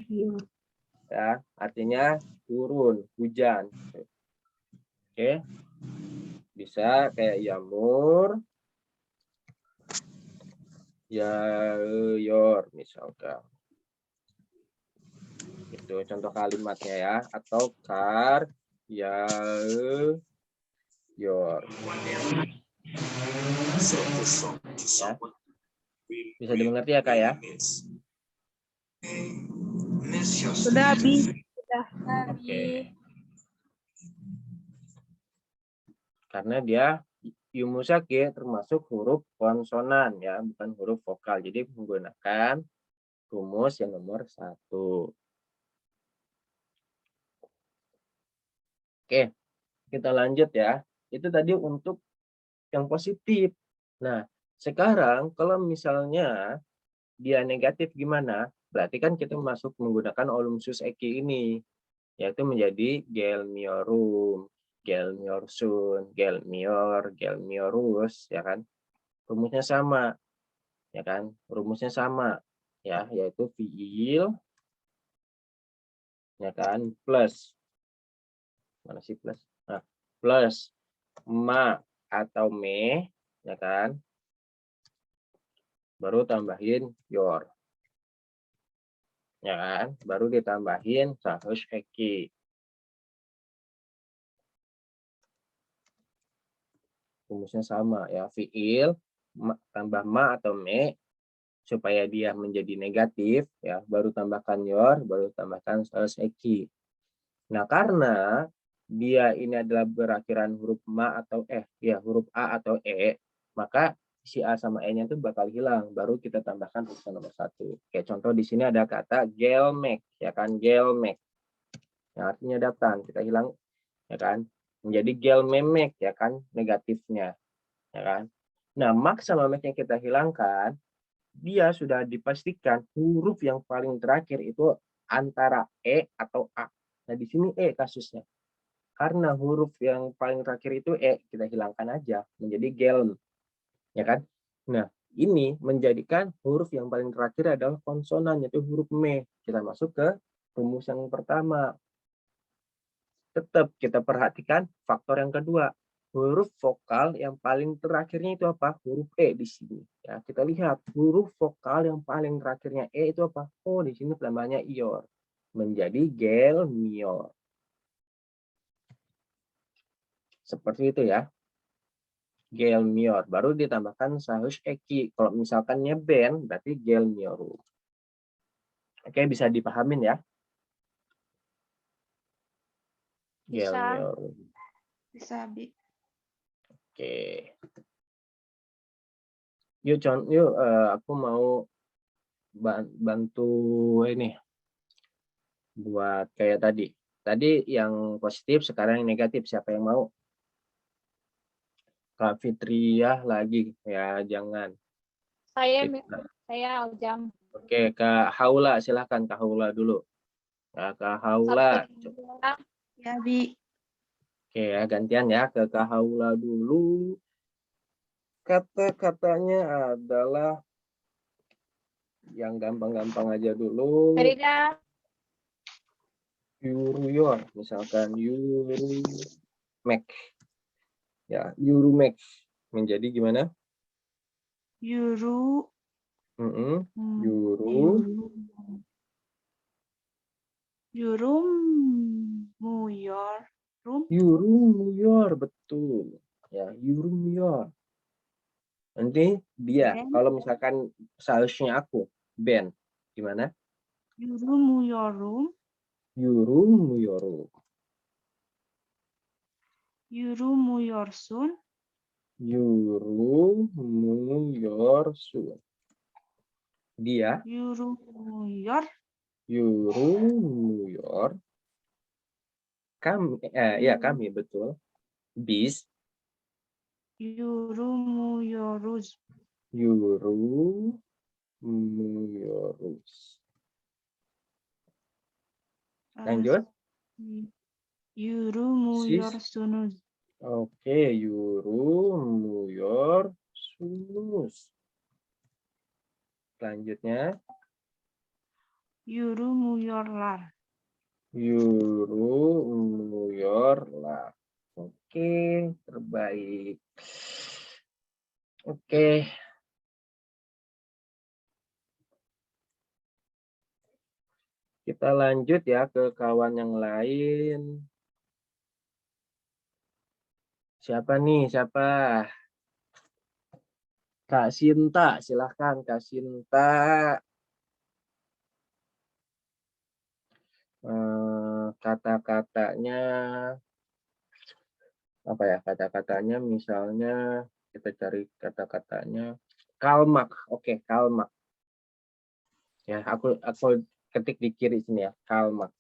Ya, artinya turun, hujan. Oke. Bisa kayak yamur, yayor misalkan. Itu contoh kalimatnya ya, atau Ya, yor. Ya. Bisa dimengerti ya, Kak ya? Sudah, Abi. Oke. Karena dia yumusake termasuk huruf konsonan ya, bukan huruf vokal. Jadi menggunakan rumus yang nomor 1. Oke, kita lanjut ya. Itu tadi untuk yang positif. Nah, sekarang kalau misalnya dia negatif gimana? Berarti kan kita masuk menggunakan olumsus eki ini, yaitu menjadi gelmiorum, gelmiorsun, gelmior, gelmiorus, ya kan? Rumusnya sama, ya kan? Rumusnya sama, ya, yaitu fiil, ya kan? Plus, mana sih plus? Nah, plus ma atau me, ya kan? Baru tambahin your, ya kan? Baru ditambahin sahus eki. Rumusnya sama ya, fiil tambah ma atau me supaya dia menjadi negatif ya, baru tambahkan your, baru tambahkan sahus eki. Nah, karena dia ini adalah berakhiran huruf ma atau huruf a atau e, maka si a sama e-nya itu bakal hilang, baru kita tambahkan rumus nomor 1. Kayak contoh di sini ada kata gelmek, ya kan, gelmek. Yang artinya datang, kita hilang, ya kan, menjadi gelmemek, ya kan, negatifnya, ya kan. Nah, mak sama mek yang kita hilangkan, dia sudah dipastikan huruf yang paling terakhir itu antara e atau a. Nah, di sini e kasusnya. Karena huruf yang paling terakhir itu e, kita hilangkan aja menjadi gelm, ya kan. Nah, ini menjadikan huruf yang paling terakhir adalah konsonan, yaitu huruf me. Kita masuk ke rumus yang pertama. Tetap kita perhatikan faktor yang kedua. Huruf vokal yang paling terakhirnya itu apa? Huruf E di sini. Ya, kita lihat huruf vokal yang paling terakhirnya E itu apa? Oh, di sini penambahannya ior. Menjadi gelmior. Seperti itu ya. Gelmior. Baru ditambahkan sahus eki. Kalau misalkannya ben, berarti gelmioru. Oke, bisa dipahamin ya? Bisa. Gelmioru. Bisa, Abi. Oke. Yuk, aku mau bantu ini buat kayak tadi. Tadi yang positif, sekarang yang negatif. Siapa yang mau? Kak Fitriah lagi, ya jangan. Saya Aljam. Oke, Kak Haula, silahkan Kak Haula dulu. Nah, Kak Haula. Ya, Abi. Oke ya, gantian ya ke Kak Haula dulu. Kata-katanya adalah yang gampang-gampang aja dulu. Farida. Yuruyor, misalkan Yurumek. Ya, Yurumek. Menjadi gimana? Yuru. Yurum muyor. Yurumuyor, betul. Ya, yurumuyor. Nanti dia, kalau misalkan seharusnya aku, Ben, gimana? Yurumuyorum. Yurumuyoru. Yurumuyorsun. Yurumuyorsun. Dia. Yurumuyor. Yurumuyor. Kami, ya kami betul. Bis. Yurumuyoruz. Yurumuyoruz. Lanjut. Yurumuyorsunuz. Oke, yurumuyorsunuz. Selanjutnya. Yurumuyorlar. Yurumuyorlar. Oke, terbaik. Oke. Kita lanjut ya ke kawan yang lain. Siapa nih? Siapa? Kak Sinta, silahkan Kak Sinta. Kata-katanya apa ya? Kata-katanya misalnya kita cari kata-katanya kalmak. Oke, kalmak. Ya, aku ketik di kiri sini ya, kalmak.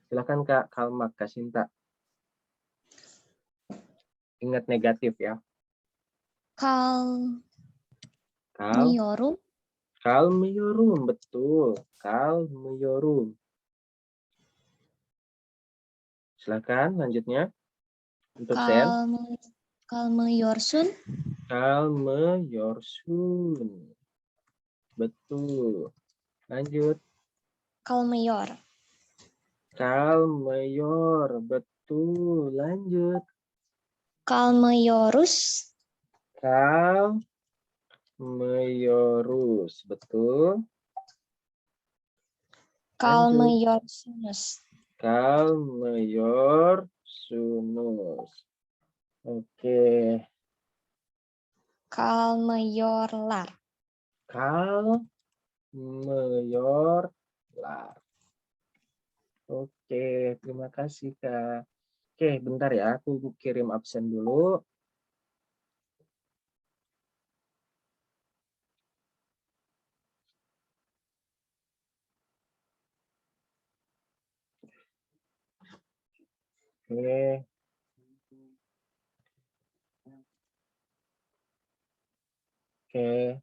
Silahkan Kak, kalmak, Kak Sinta. Ingat negatif ya. Miorum. Kalmiorum, betul. Kalmiorum. Silakan lanjutnya. Untuk Sen. Kalmeyorsun. Kalmeyorsun. Betul. Lanjut. Kalmeyor. Kalmeyor. Betul. Lanjut. Kalmeyorus. Kalmeyorus. Betul. Kalmeyorsunus. Kalmeyorsunus. Oke. Kalmeyorlar. Kalmeyorlar. Oke, terima kasih Kak. Oke, bentar ya, aku kirim absen dulu. Oke. Oke.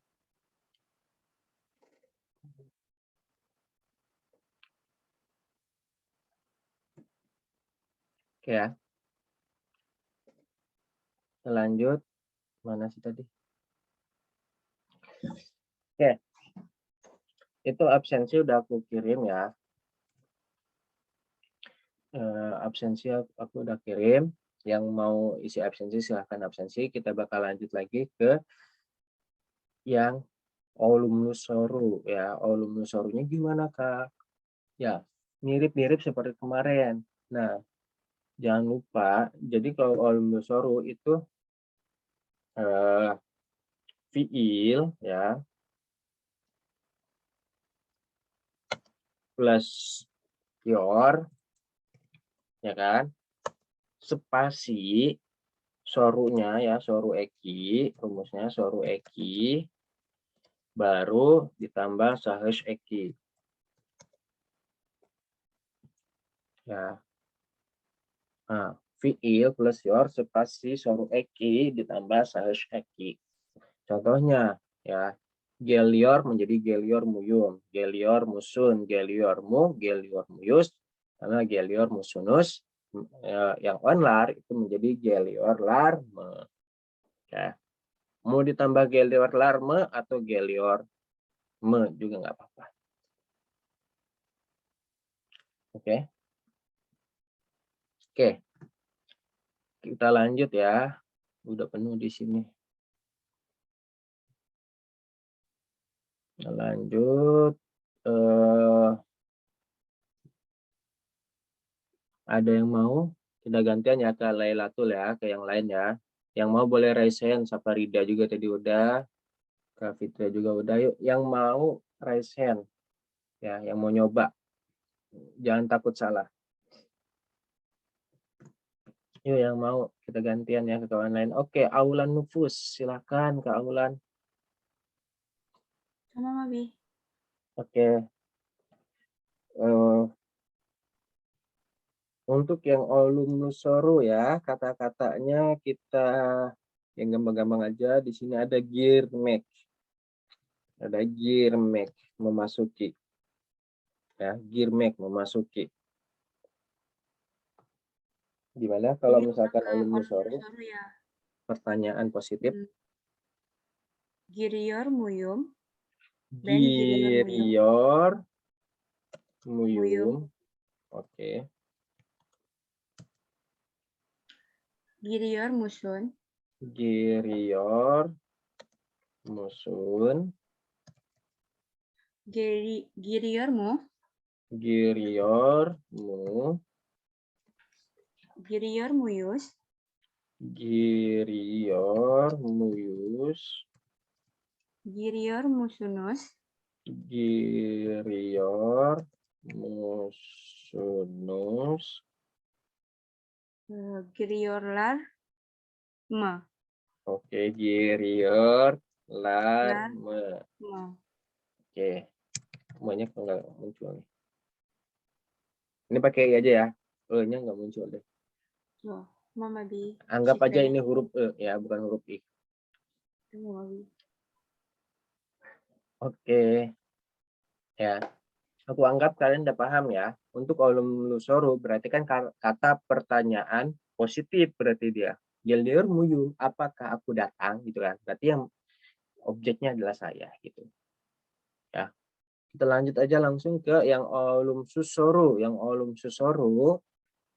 Oke ya. Lanjut. Mana sih tadi? Oke. Itu absensi udah aku kirim ya. Absensi aku udah kirim. Yang mau isi absensi silahkan absensi. Kita bakal lanjut lagi ke yang olumnusoru ya. Olumnusorunya gimana Kak? Ya, mirip-mirip seperti kemarin. Nah, jangan lupa. Jadi kalau olumnusoru itu fiil ya plus your ya kan, spasi sorunya ya, soru eki, rumusnya soru eki, baru ditambah sahes eki ya. Nah, fiil plus your spasi soru eki ditambah sahes eki. Contohnya ya, gelior menjadi gelior muyum, gelior musun, gelior mu, gelior muyus, karena gelior musunus. Yang onlar itu menjadi gelior larme. Ya. Mau ditambah gelior larme atau gelior me juga nggak apa-apa. Oke. Oke. Kita lanjut ya. Udah penuh di sini. Lanjut. Ada yang mau? Kita gantian ya ke Lailatul ya, ke yang lain ya. Yang mau boleh raise hand, Saparida juga tadi udah. Kak Fitra juga udah. Yuk, yang mau raise hand. Ya, yang mau nyoba. Jangan takut salah. Yuk, yang mau kita gantian ya ke kawan lain. Oke, Aulan Nufus. Silakan Kak Aulan. Sama Abi. Oke. Untuk yang olumnusoru ya, kata-katanya kita yang gampang-gampang aja. Di sini ada girmek. Ada girmek, memasuki. Ya, girmek, memasuki. Gimana kalau misalkan olumnusoru? Ya. Pertanyaan positif. Giriyor muyum. Giriyor muyum. Oke. Giriyor musun. Giriyor musun. Giriyor mu. Giriyor mu. Giriyor muyus. Giriyor muyuz? Giriyor musunuz? Giriyor musunuz? Giriyorlar mı? Oke, giriyorlar Lar mı? mı? Oke, banyak nggak muncul nih. Ini pakai I aja ya, E-nya nggak muncul deh. Oh, Mama Bi. Anggap aja Şifre. ini huruf E ya, bukan huruf I. Mama Bi. Oke, ya. Aku anggap kalian udah paham ya. Untuk olum lusoru berarti kan kata pertanyaan positif berarti dia. Geliyor muyu, apakah aku datang gitu kan. Berarti yang objeknya adalah saya gitu. Ya. Kita lanjut aja langsung ke yang olum susoru. Yang olum susoru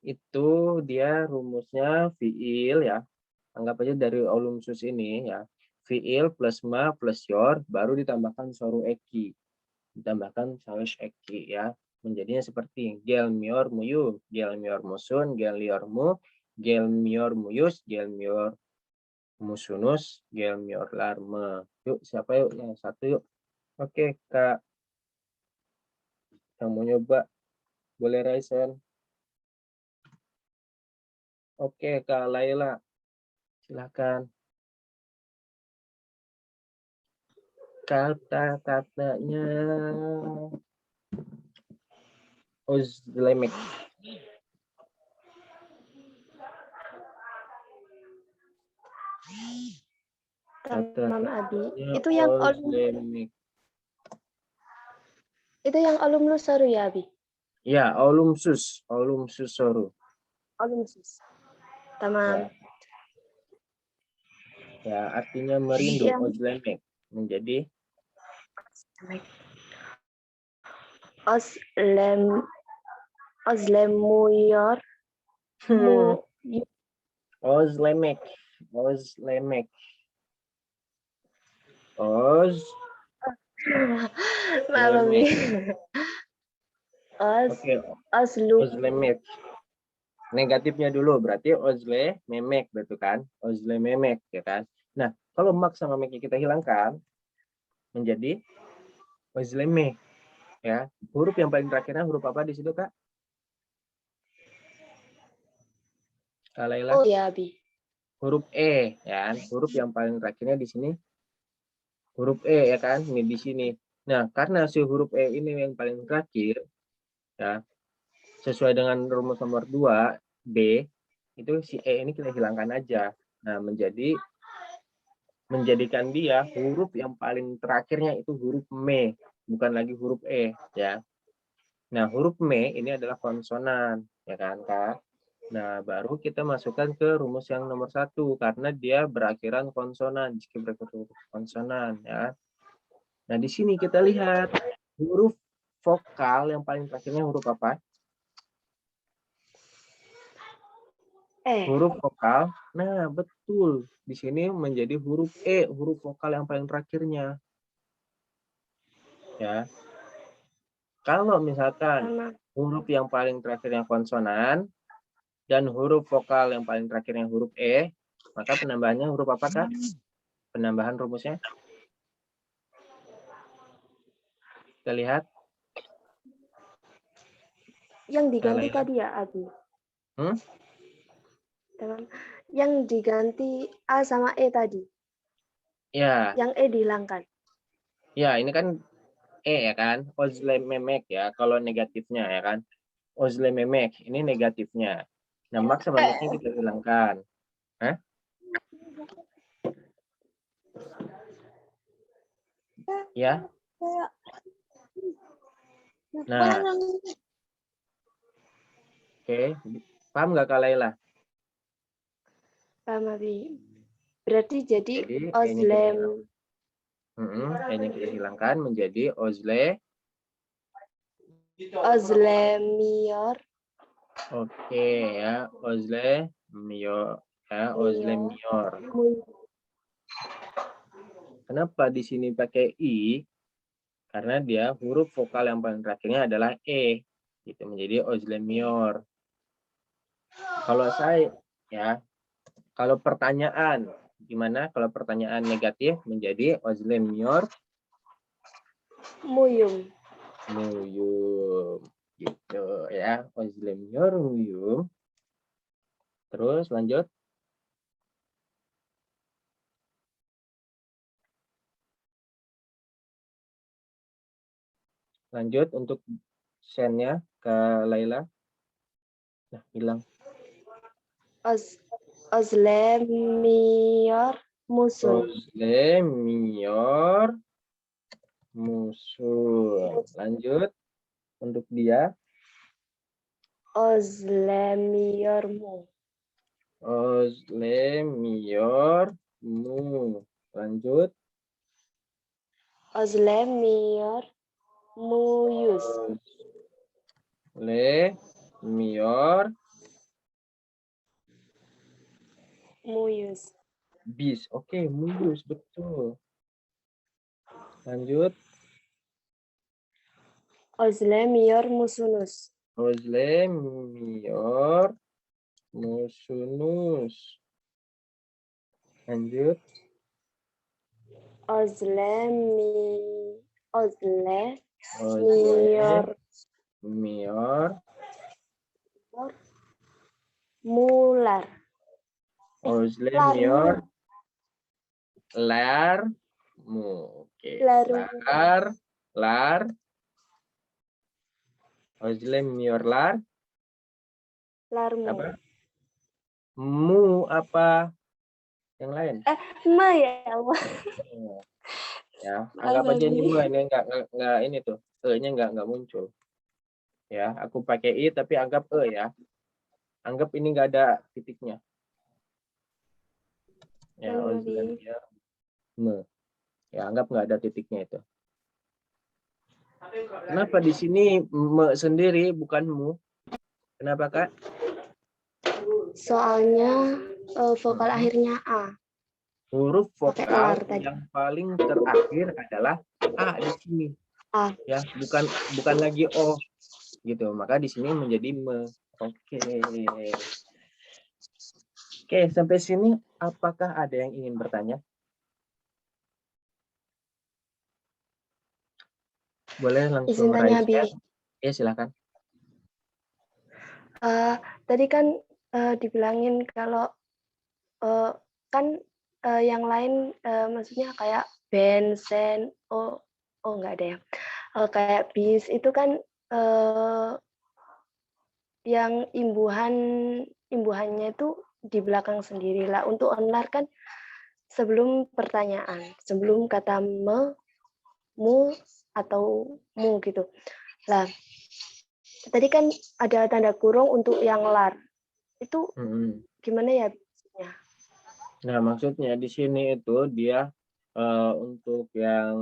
itu dia rumusnya fiil ya. Anggap aja dari olum sus ini ya. Fiil plus ma plus yor baru ditambahkan soru eki. Ditambahkan saus eki ya. Menjadinya seperti gelmior muyu, gelmior musun, gelior mu, gelmior muyus, gelmior musunus, gelmior larme. Yuk, siapa yuk yang satu yuk. Oke, Kak. Yang mau nyoba boleh raisen. Oke, Kak Laila. Silakan. Kata-katanya Ozlemek. Tamam Abi. Kata-katanya Itu yang olum Ozlemek. lusoru ya Abi? Ya, olum susoru. Olum sus. Tamam. Ya, artinya merindu, Yang Ozlemek. Menjadi Ozlemuyor mu Ozlemek. Ozlemek. Maaf Abi. Oke, Ozlu Ozlemek. Negatifnya dulu berarti ozle memek betul kan? Ozle memek ya kan? Nah, kalau mak sama mek kita hilangkan menjadi ozleme ya. Huruf yang paling terakhirnya huruf apa di situ, Kak? Kak Laila? Oh ya Abi. Huruf E ya kan? Huruf yang paling terakhirnya di sini huruf E ya kan? Ini di sini. Nah, karena si huruf E ini yang paling terakhir ya, sesuai dengan rumus nomor 2 B, itu si E ini kita hilangkan aja. Nah, menjadikan dia huruf yang paling terakhirnya itu huruf me, bukan lagi huruf E ya. Nah, huruf me ini adalah konsonan ya kan, Kak? Nah, baru kita masukkan ke rumus yang nomor 1 karena dia berakhiran konsonan, jika berakhiran konsonan ya. Nah, di sini kita lihat huruf vokal yang paling terakhirnya huruf apa? Huruf vokal. Nah, betul. Di sini menjadi huruf E, huruf vokal yang paling terakhirnya. Ya. Kalau misalkan huruf yang paling terakhirnya konsonan dan huruf vokal yang paling terakhirnya huruf E, maka penambahannya huruf apa, Kak? Penambahan rumusnya. Kita lihat. Yang diganti Laila. tadi ya Abi. Hmm? Yang diganti A sama E tadi. Ya. Yang E dihilangkan. Ya, ini kan E ya kan? Ozle memek ya, kalau negatifnya ya kan? Ozle memek, ini negatifnya. Nah, mak sama meknya kita hilangkan. Hah? Ya. Nah. Oke, paham nggak Kak Laila? Paham Abi. Berarti jadi Ozlem. Ini kita hilangkan menjadi Ozlemior. Oke ya, Ozlemior ya, Ozlemior. Kenapa di sini pakai I? Karena dia huruf vokal yang paling terakhirnya adalah E. Gitu menjadi Ozlemior. Kalau saya ya, Kalau pertanyaan, gimana? Kalau pertanyaan negatif menjadi özlemiyor Muyum. muyum. Gitu ya. Özlemiyor muyum. Terus lanjut. Lanjut untuk send-nya ke Laila. Nah, hilang. Özlemiyor musun? Özlemiyor musun. Lanjut untuk dia. Özlemiyor mu? Özlemiyor mu. Lanjut. Özlemiyor muyuz? Özlemiyor Muyuz. bis. Oke, muyus betul. Lanjut. Özlemiyor musunuz? Özlemiyor musunuz. Lanjut. Özlemiyor Özlemiyor mular. Özlemiyor larmu. Oke. Larmu. Lar. Özlemiyorlar Larmu. apa? Mu apa? Yang lain? Ma ya Allah. Ya, Maaf, anggap aja ini Abi. mu, ini enggak ini tuh. E-nya enggak muncul. Ya, aku pakai i tapi anggap ya. Anggap ini enggak ada titiknya. Ya, Maaf, Abi. Özlemiyor me. Ya, anggap enggak ada titiknya itu. Kenapa di sini me sendiri bukan mu? Kenapa, Kak? Soalnya vokal akhirnya A. Huruf Pakai vokal lar tadi. yang paling terakhir adalah A di sini. A. Ya, bukan lagi O gitu. Maka di sini menjadi me. Oke. Oke, sampai sini apakah ada yang ingin bertanya? Boleh langsung Izin tanya, raise Abi. hand. Ya, silakan. Tadi kan dibilangin kalau kan yang lain maksudnya kayak bensen, enggak ada ya. Kayak bis itu kan yang imbuhannya itu di belakang sendiri lah. Untuk onlar kan sebelum pertanyaan, sebelum kata mu atau mu gitu. Lah, tadi kan ada tanda kurung untuk yang lar. Itu gimana ya? Nah, maksudnya di sini itu dia untuk yang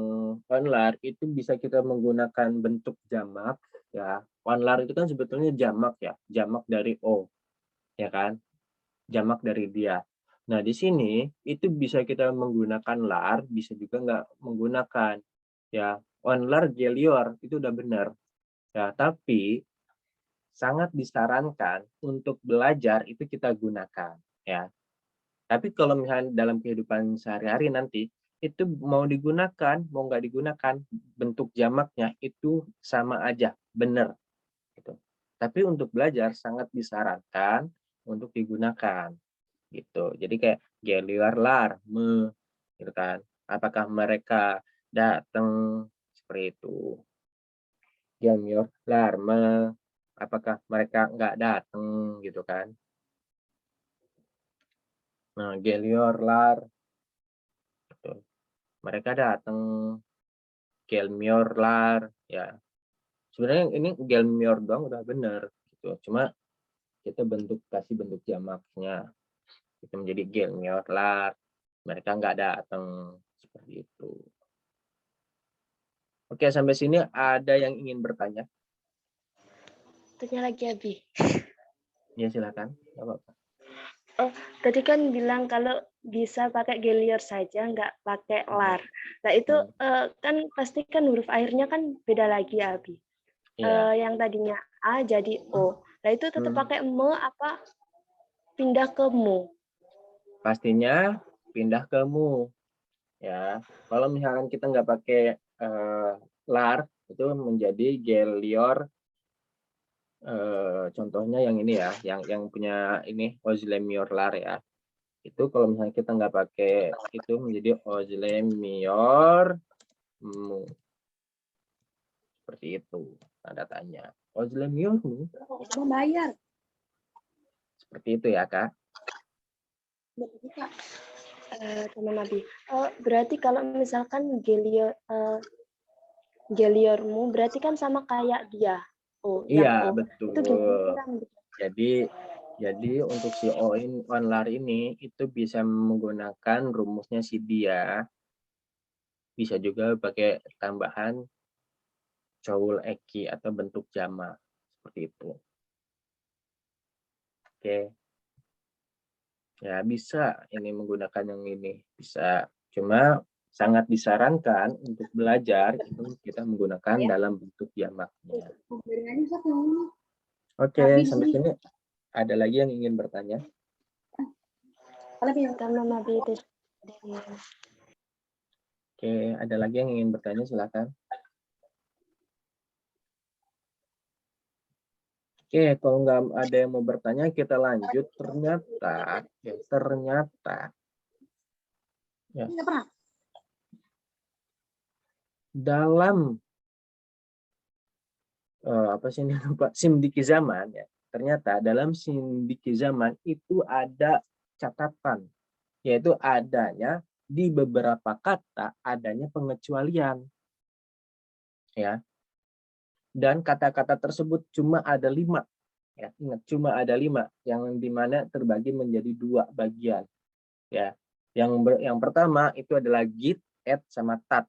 onlar itu bisa kita menggunakan bentuk jamak ya. Onlar itu kan sebetulnya jamak ya, jamak dari O, ya kan? Jamak dari dia. Nah, di sini itu bisa kita menggunakan lar, bisa juga nggak menggunakan. Ya, onlar gelior itu udah benar. Ya, tapi sangat disarankan untuk belajar itu kita gunakan. Ya. Tapi kalau misalnya dalam kehidupan sehari-hari nanti, itu mau digunakan, mau nggak digunakan, bentuk jamaknya itu sama aja, benar. Gitu. Tapi untuk belajar sangat disarankan untuk digunakan. Gitu. Jadi kayak geliorlar, gitu kan. Apakah mereka datang seperti itu? Geliorlar, apakah mereka nggak datang gitu kan? Nah, geliorlar, gitu. Mereka datang, gelmiorlar, ya. Sebenarnya ini gelmior doang udah benar gitu. Cuma kita kasih bentuk jamaknya. Itu menjadi gelmiorlar. Mereka nggak datang seperti itu. Oke, sampai sini ada yang ingin bertanya? Tanya lagi, Abi. Ya, silakan. Nggak apa-apa. Tadi kan bilang kalau bisa pakai gelior saja, nggak pakai lar. Nah itu kan pasti kan huruf akhirnya kan beda lagi, Abi. Yang tadinya A jadi O. Nah itu tetap pakai me apa pindah ke mu? pastinya pindah ke mu. Ya, kalau misalkan kita nggak pakai lar, itu menjadi gelior. Contohnya yang ini ya, yang punya ini ozlemior lar ya. Itu kalau misalnya kita nggak pakai itu menjadi ozlemior mu. Seperti itu tanda tanya. Ozlemior mu. Bayar. Seperti itu ya, Kak. Teman Abi. Berarti kalau misalkan geliormu berarti kan sama kayak dia. Oh, Iya, yang O. betul. Itu gimana kurang gitu? Jadi untuk si onlar ini itu bisa menggunakan rumusnya si dia. Bisa juga pakai tambahan coul eki atau bentuk jama seperti itu. Oke. Ya, bisa ini menggunakan yang ini. Bisa. Cuma sangat disarankan untuk belajar itu kita menggunakan dalam bentuk jamaknya. Oke, sampai sini ada lagi yang ingin bertanya? Oke, ada lagi yang ingin bertanya, silakan. Oke, kalau nggak ada yang mau bertanya, kita lanjut. Ternyata ya, dalam apa sih ini lupa, Simdiki Zaman ya. Ternyata dalam Simdiki Zaman itu ada catatan, yaitu adanya di beberapa kata adanya pengecualian, ya. Dan kata-kata tersebut cuma ada 5. Ya, ingat, cuma ada 5 yang dimana terbagi menjadi 2 bagian. Ya, yang pertama itu adalah git, add, sama tat.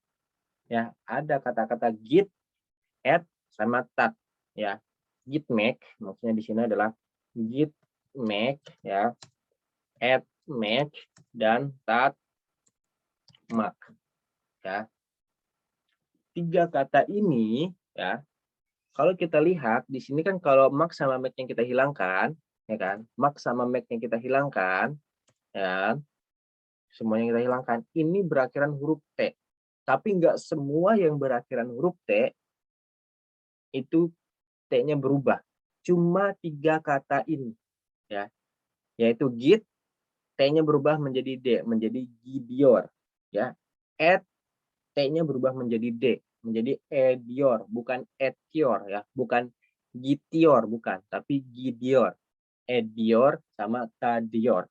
Ya, ada kata-kata git, add, sama tat. Ya, git make maksudnya di sini adalah git make, ya, add make, dan tat make. Ya, 3 kata ini ya. Kalau kita lihat di sini kan kalau mark sama make yang kita hilangkan, ya kan? Mark sama make yang kita hilangkan, ya, semuanya kita hilangkan. Ini berakhiran huruf T. Tapi nggak semua yang berakhiran huruf T itu T-nya berubah. Cuma 3 kata ini, ya, yaitu git, T-nya berubah menjadi D, menjadi gidior, ya. Add, T-nya berubah menjadi D, menjadi edior, bukan etior ya, bukan gitior, bukan, tapi gidior, edior sama tadior,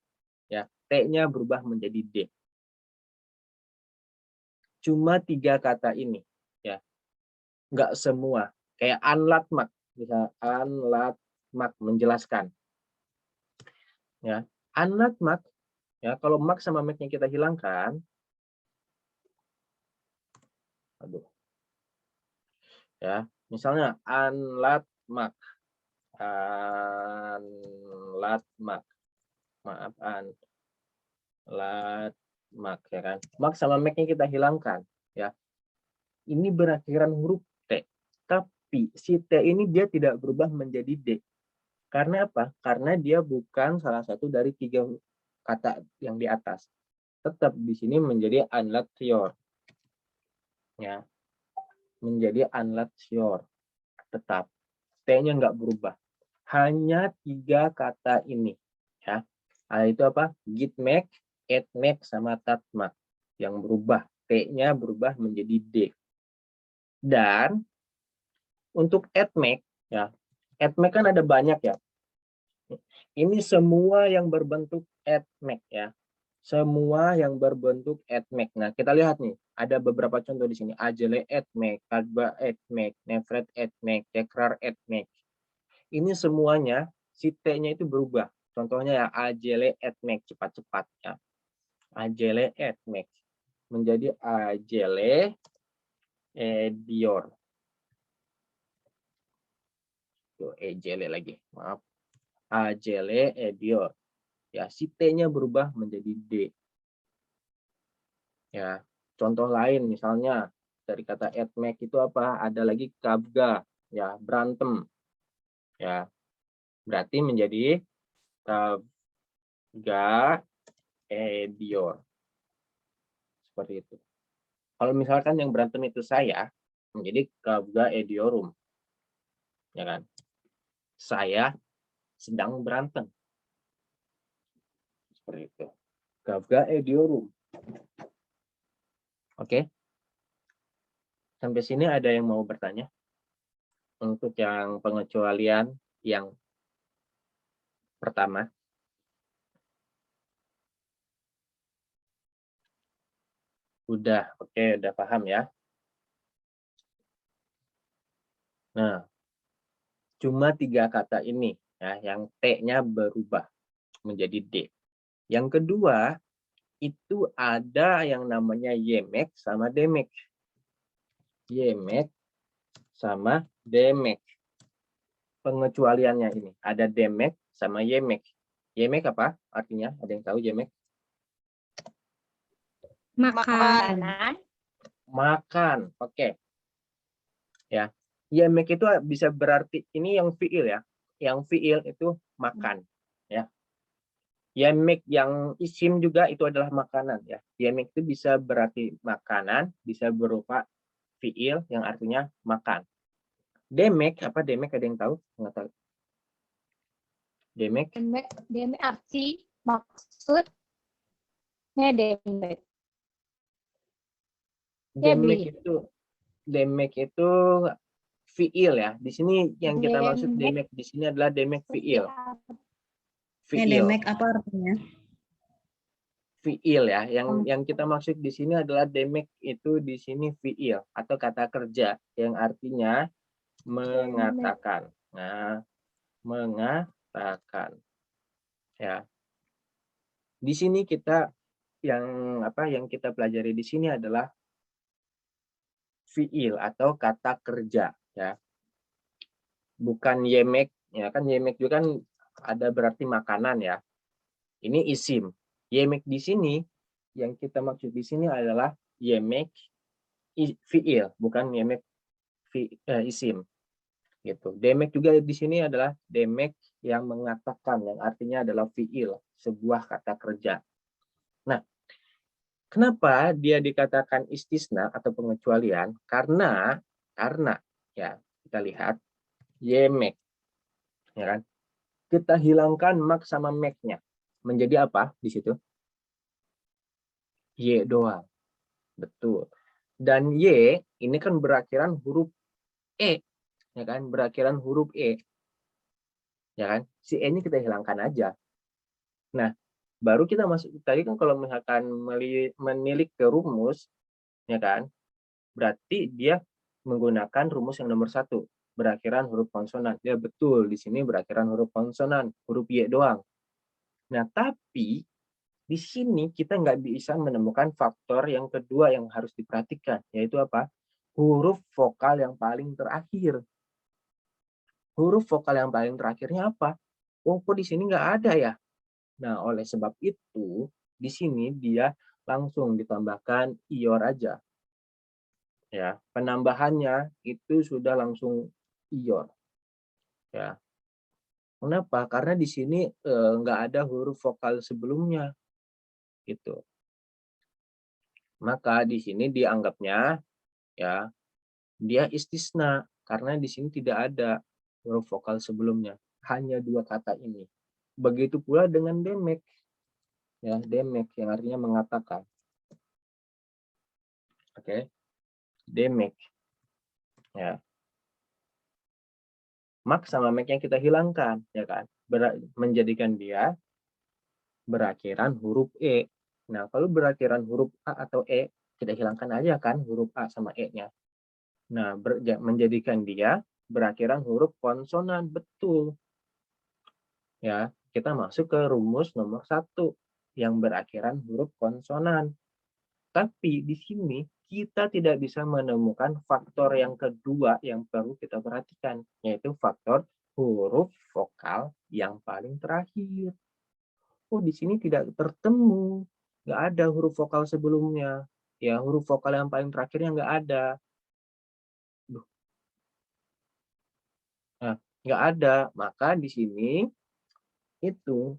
ya. T-nya berubah menjadi D. Cuma 3 kata ini, ya, nggak semua. Kayak anlatmak, bisa anlatmak menjelaskan, ya. Anlatmak, ya, kalau mak sama make-nya kita hilangkan, aduh. Ya, misalnya anlatmak, maaf, anlatmak, ya kan, mak sama make-nya kita hilangkan, ya, ini berakhiran huruf T, tapi si T ini dia tidak berubah menjadi D. Karena apa? Karena dia bukan salah satu dari 3 kata yang di atas. Tetap di sini menjadi anlatior, ya, menjadi anlatior, tetap T-nya nggak berubah. Hanya 3 kata ini, ya. Itu apa? Git make, add make, sama tat make yang berubah. T-nya berubah menjadi D. Dan untuk add make, ya, add make kan ada banyak ya. Ini semua yang berbentuk add make, ya. Semua yang berbentuk add make. Nah, kita lihat nih, ada beberapa contoh di sini. Ajele add make, kadba add make, nefret add make, tekrar add make. Ini semuanya si T-nya itu berubah. Contohnya ya, ajele add make, cepat-cepat ya. Ajele add make menjadi ajele edior. Tuh, ejele lagi, maaf. Ajele edior. Ya, si T-nya berubah menjadi D. Ya, contoh lain misalnya dari kata add make itu apa? Ada lagi kabga, ya, berantem. Ya, berarti menjadi kabga ediyor. Seperti itu. Kalau misalkan yang berantem itu saya, menjadi kavga ediyorum. Ya kan? Saya sedang berantem. Seperti itu. Kavga ediyorum. Oke. Sampai sini ada yang mau bertanya? Untuk yang pengecualian yang pertama. Udah, oke, udah paham ya. Nah, cuma 3 kata ini ya, yang T-nya berubah menjadi D. Yang kedua, itu ada yang namanya yemek sama demek. Yemek sama demek. Pengecualiannya ini ada demek sama yemek. Yemek apa artinya? Ada yang tahu yemek? Makanan. Makan. Oke. Ya. Yemek itu bisa berarti ini yang fiil ya. Yang fiil itu makan, ya. Yemek yang isim juga itu adalah makanan ya. Yemek itu bisa berarti makanan, bisa berupa fiil yang artinya makan. Demek apa demek, ada yang tahu? Nggak tahu. Demek. Demek arti maksudnya demek. Demek itu fiil ya. Di sini yang kita maksud demek di sini adalah demek fiil. Demek apa artinya? Fiil ya. Yang kita maksud di sini adalah demek itu di sini fiil atau kata kerja yang artinya mengatakan. Nah, mengatakan. Ya. Di sini kita yang kita pelajari di sini adalah fiil atau kata kerja ya. Bukan yemek ya, kan yemek juga kan ada berarti makanan ya. Ini isim. Yemek di sini yang kita maksud di sini adalah yemek fiil, bukan yemek isim. Gitu. Demek juga di sini adalah demek yang mengatakan, yang artinya adalah fiil, sebuah kata kerja. Nah, kenapa dia dikatakan istisna atau pengecualian? Karena ya kita lihat yemek, ya kan? Kita hilangkan mak sama mek-nya. Menjadi apa di situ? Y doang. Betul. Dan Y ini kan berakhiran huruf E, ya kan? Berakhiran huruf E. Ya kan? Si E-nya kita hilangkan aja. Nah, baru kita masuk tadi kan kalau misalkan menilik ke rumus, ya kan? Berarti dia menggunakan rumus yang nomor 1, berakhiran huruf konsonan. Ya betul, di sini berakhiran huruf konsonan, huruf Y doang. Nah, tapi di sini kita nggak bisa menemukan faktor yang kedua yang harus diperhatikan, yaitu apa? Huruf vokal yang paling terakhir. Huruf vokal yang paling terakhirnya apa? Oh, kok di sini nggak ada ya? Nah, oleh sebab itu, di sini dia langsung ditambahkan ior aja. Ya, penambahannya itu sudah langsung ior. Ya. Kenapa? Karena di sini nggak ada huruf vokal sebelumnya. Gitu. Maka di sini dianggapnya ya dia istisna karena di sini tidak ada huruf vokal sebelumnya, hanya 2 kata ini. Begitu pula dengan demek. Ya, demek yang artinya mengatakan. Oke. Demek. Ya. Mak sama mek-nya kita hilangkan, ya kan? Menjadikan dia berakhiran huruf E. Nah, kalau berakhiran huruf A atau E, kita hilangkan aja kan huruf A sama E-nya. Nah, menjadikan dia berakhiran huruf konsonan, betul. Ya, kita masuk ke rumus nomor 1 yang berakhiran huruf konsonan. Tapi di sini kita tidak bisa menemukan faktor yang kedua yang perlu kita perhatikan, yaitu faktor huruf vokal yang paling terakhir. Oh, di sini tidak tertemu, nggak ada huruf vokal sebelumnya. Ya, huruf vokal yang paling terakhirnya nggak ada. Nah, nggak ada, maka di sini itu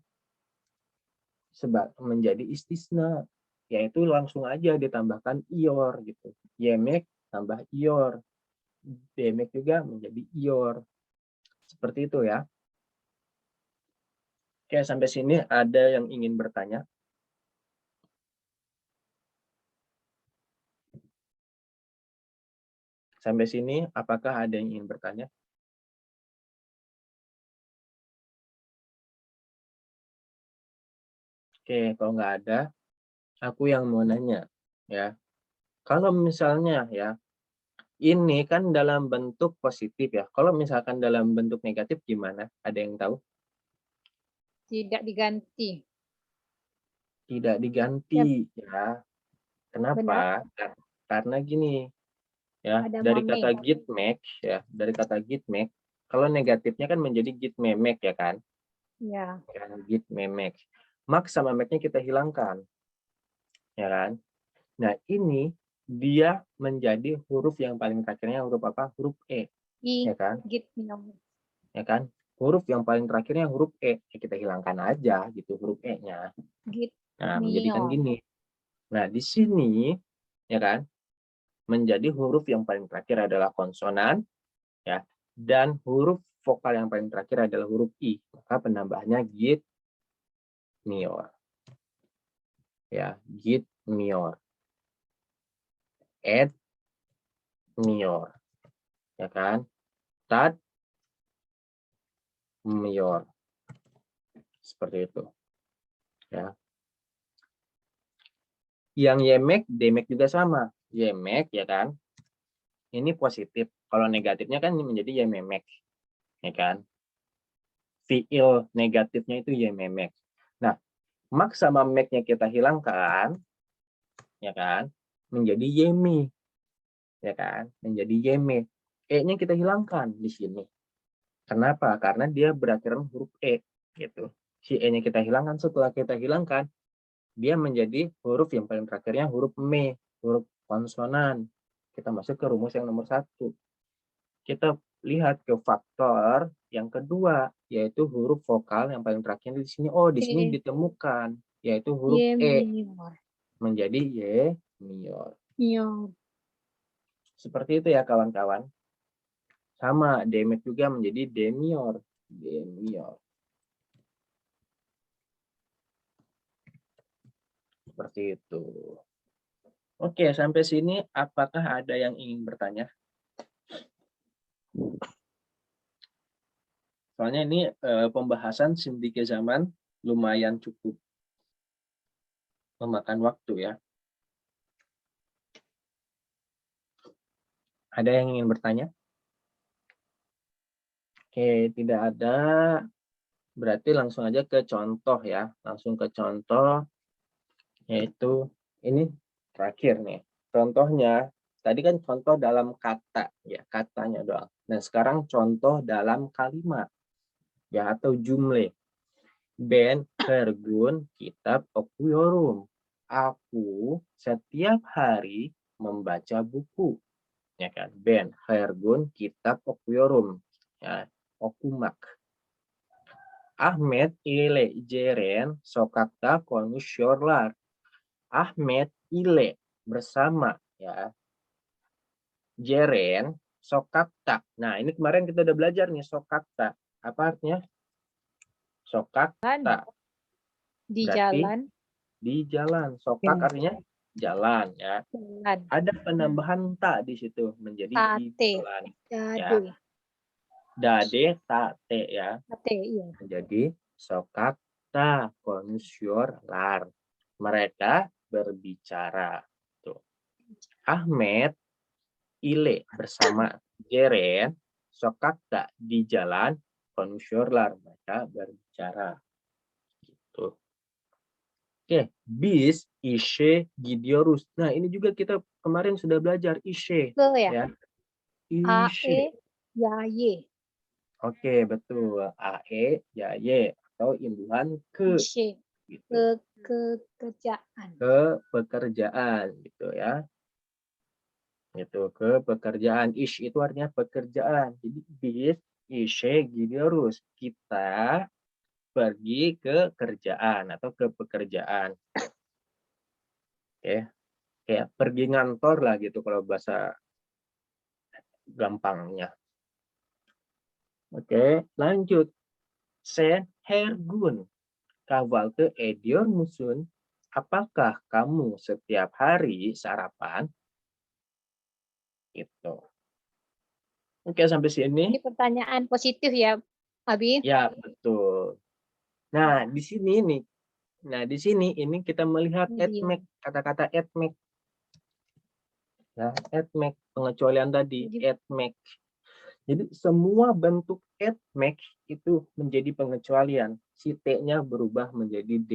menjadi istisna, yaitu langsung aja ditambahkan ior gitu. Yemek tambah ior, demek juga menjadi ior. Seperti itu ya. Oke, sampai sini ada yang ingin bertanya? Sampai sini apakah ada yang ingin bertanya? Oke, kalau nggak ada, aku yang mau nanya ya. Kalau misalnya ya, ini kan dalam bentuk positif ya. Kalau misalkan dalam bentuk negatif gimana? Ada yang tahu? Tidak diganti. Tidak diganti ya. Kenapa? Karena gini ya, Ada dari mame. kata gitmek ya, dari kata gitmek, kalau negatifnya kan menjadi gitmemek ya kan? Ya. Gitmemek. Mak sama meknya kita hilangkan. Ya kan? Nah, ini dia menjadi huruf yang paling terakhirnya huruf apa? Huruf E. Ya kan? Git. Ya kan? Huruf yang paling terakhirnya huruf E. Ya, kita hilangkan aja gitu huruf E-nya. Git. Nah, menjadikan gini. Nah, di sini ya kan? Menjadi huruf yang paling terakhir adalah konsonan ya, dan huruf vokal yang paling terakhir adalah huruf I. Maka penambahannya git mior. Ya, git mior. Ed mior. Ya kan? Tad mior. Seperti itu. Ya. Yang yemek, demek juga sama. Yemek ya kan? Ini positif. Kalau negatifnya kan menjadi yememek. Ya kan? Fiil negatifnya itu yememek. Nah, mak sama meknya kita hilangkan, ya kan? Menjadi yemi. Ya kan? Menjadi yeme. E-nya kita hilangkan di sini. Kenapa? Karena dia berakhiran huruf E gitu. Si E-nya kita hilangkan, setelah kita hilangkan, dia menjadi huruf yang paling terakhirnya huruf me, huruf konsonan. Kita masuk ke rumus yang nomor 1. Kita lihat ke faktor yang kedua, yaitu huruf vokal yang paling terakhir di sini. Oh, di sini ditemukan, yaitu huruf E menjadi Y mior. Seperti itu ya kawan-kawan. Sama, demek juga menjadi demior. Demior. Seperti itu. Oke, sampai sini apakah ada yang ingin bertanya? Soalnya ini pembahasan Sindike Zaman lumayan cukup memakan waktu ya. Ada yang ingin bertanya? Oke, tidak ada. Berarti langsung aja ke contoh ya. Langsung ke contoh, yaitu ini terakhir nih. Contohnya, tadi kan contoh dalam kata, ya katanya doang. Nah, sekarang contoh dalam kalimat, ya atau jumlah. Ben hergun kitab okuyorum. Aku setiap hari membaca buku. Ya kan? Ben hergun kitab okuyorum. Ya, okumak. Ahmet ile Jeren sokakta konuşuyorlar. Ahmet ile bersama ya. Jeren sokakta. Nah, ini kemarin kita udah belajar nih sokakta. Apa artinya? Sokakta. Di Berarti jalan. di jalan. Sokak artinya jalan ya. Jalan. Ada penambahan ta di situ menjadi di jalan. Ya. Dade tate ya. Tate, iya. Menjadi sokakta konuşuyorlar. Mereka berbicara. Tuh. Ahmet ile bersama Jeren sokakta di jalan konuşuyorlar. Mereka berbicara. Gitu. Oke, bis ishe gidiyoruz. Nah, ini juga kita kemarin sudah belajar ishe. Betul ya? Ya. A-E, Ishe. ya, Y. Oke, betul. A-E, ya, Y. Atau imbuhan ke. Ishe. Gitu. Kekerjaan. Ke pekerjaan, gitu ya. Itu ke pekerjaan. Ish itu artinya pekerjaan. Jadi bis ishe gidiyoruz. Kita pergi ke kerjaan atau ke pekerjaan. Oke, kayak pergi ngantor lah gitu kalau bahasa gampangnya. Oke, lanjut. Sen Hergun, kawalte ediyor musun? Apakah kamu setiap hari sarapan? Gitu. Oke, sampai sini. Ini pertanyaan positif ya, Abi. Ya, betul. Nah, di sini nih. Nah, di sini ini kita melihat etmek, kata-kata etmek. Ya, etmek, pengecualian tadi, etmek. Jadi semua bentuk etmek itu menjadi pengecualian. Si T-nya berubah menjadi D.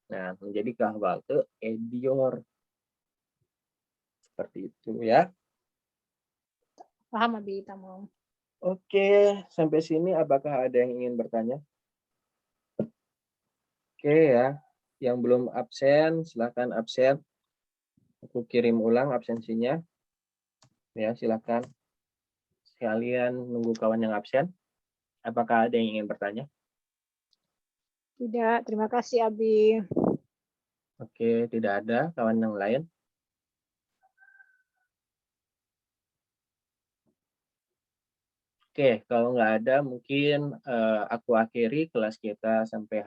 Nah, menjadi kahwalte ediyor. Seperti itu ya. Paham, Abi, tamam. Oke, sampai sini apakah ada yang ingin bertanya? Oke ya, yang belum absen silakan absen. Aku kirim ulang absensinya. Ya, silakan. Sekalian nunggu kawan yang absen. Apakah ada yang ingin bertanya? Tidak, terima kasih, Abi. Oke, tidak ada kawan yang lain. Oke, kalau nggak ada mungkin aku akhiri kelas kita sampai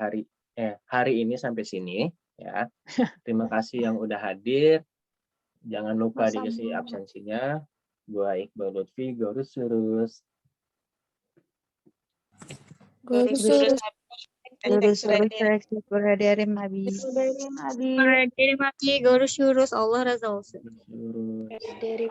hari ini sampai sini ya. Terima kasih yang udah hadir. Jangan lupa diisi absensinya. Gua Iqbal Lutfi, Gorus. Gurus Berhadirin Abi. Terima kasih, Gorus Allah razı olsun. Surus. Dari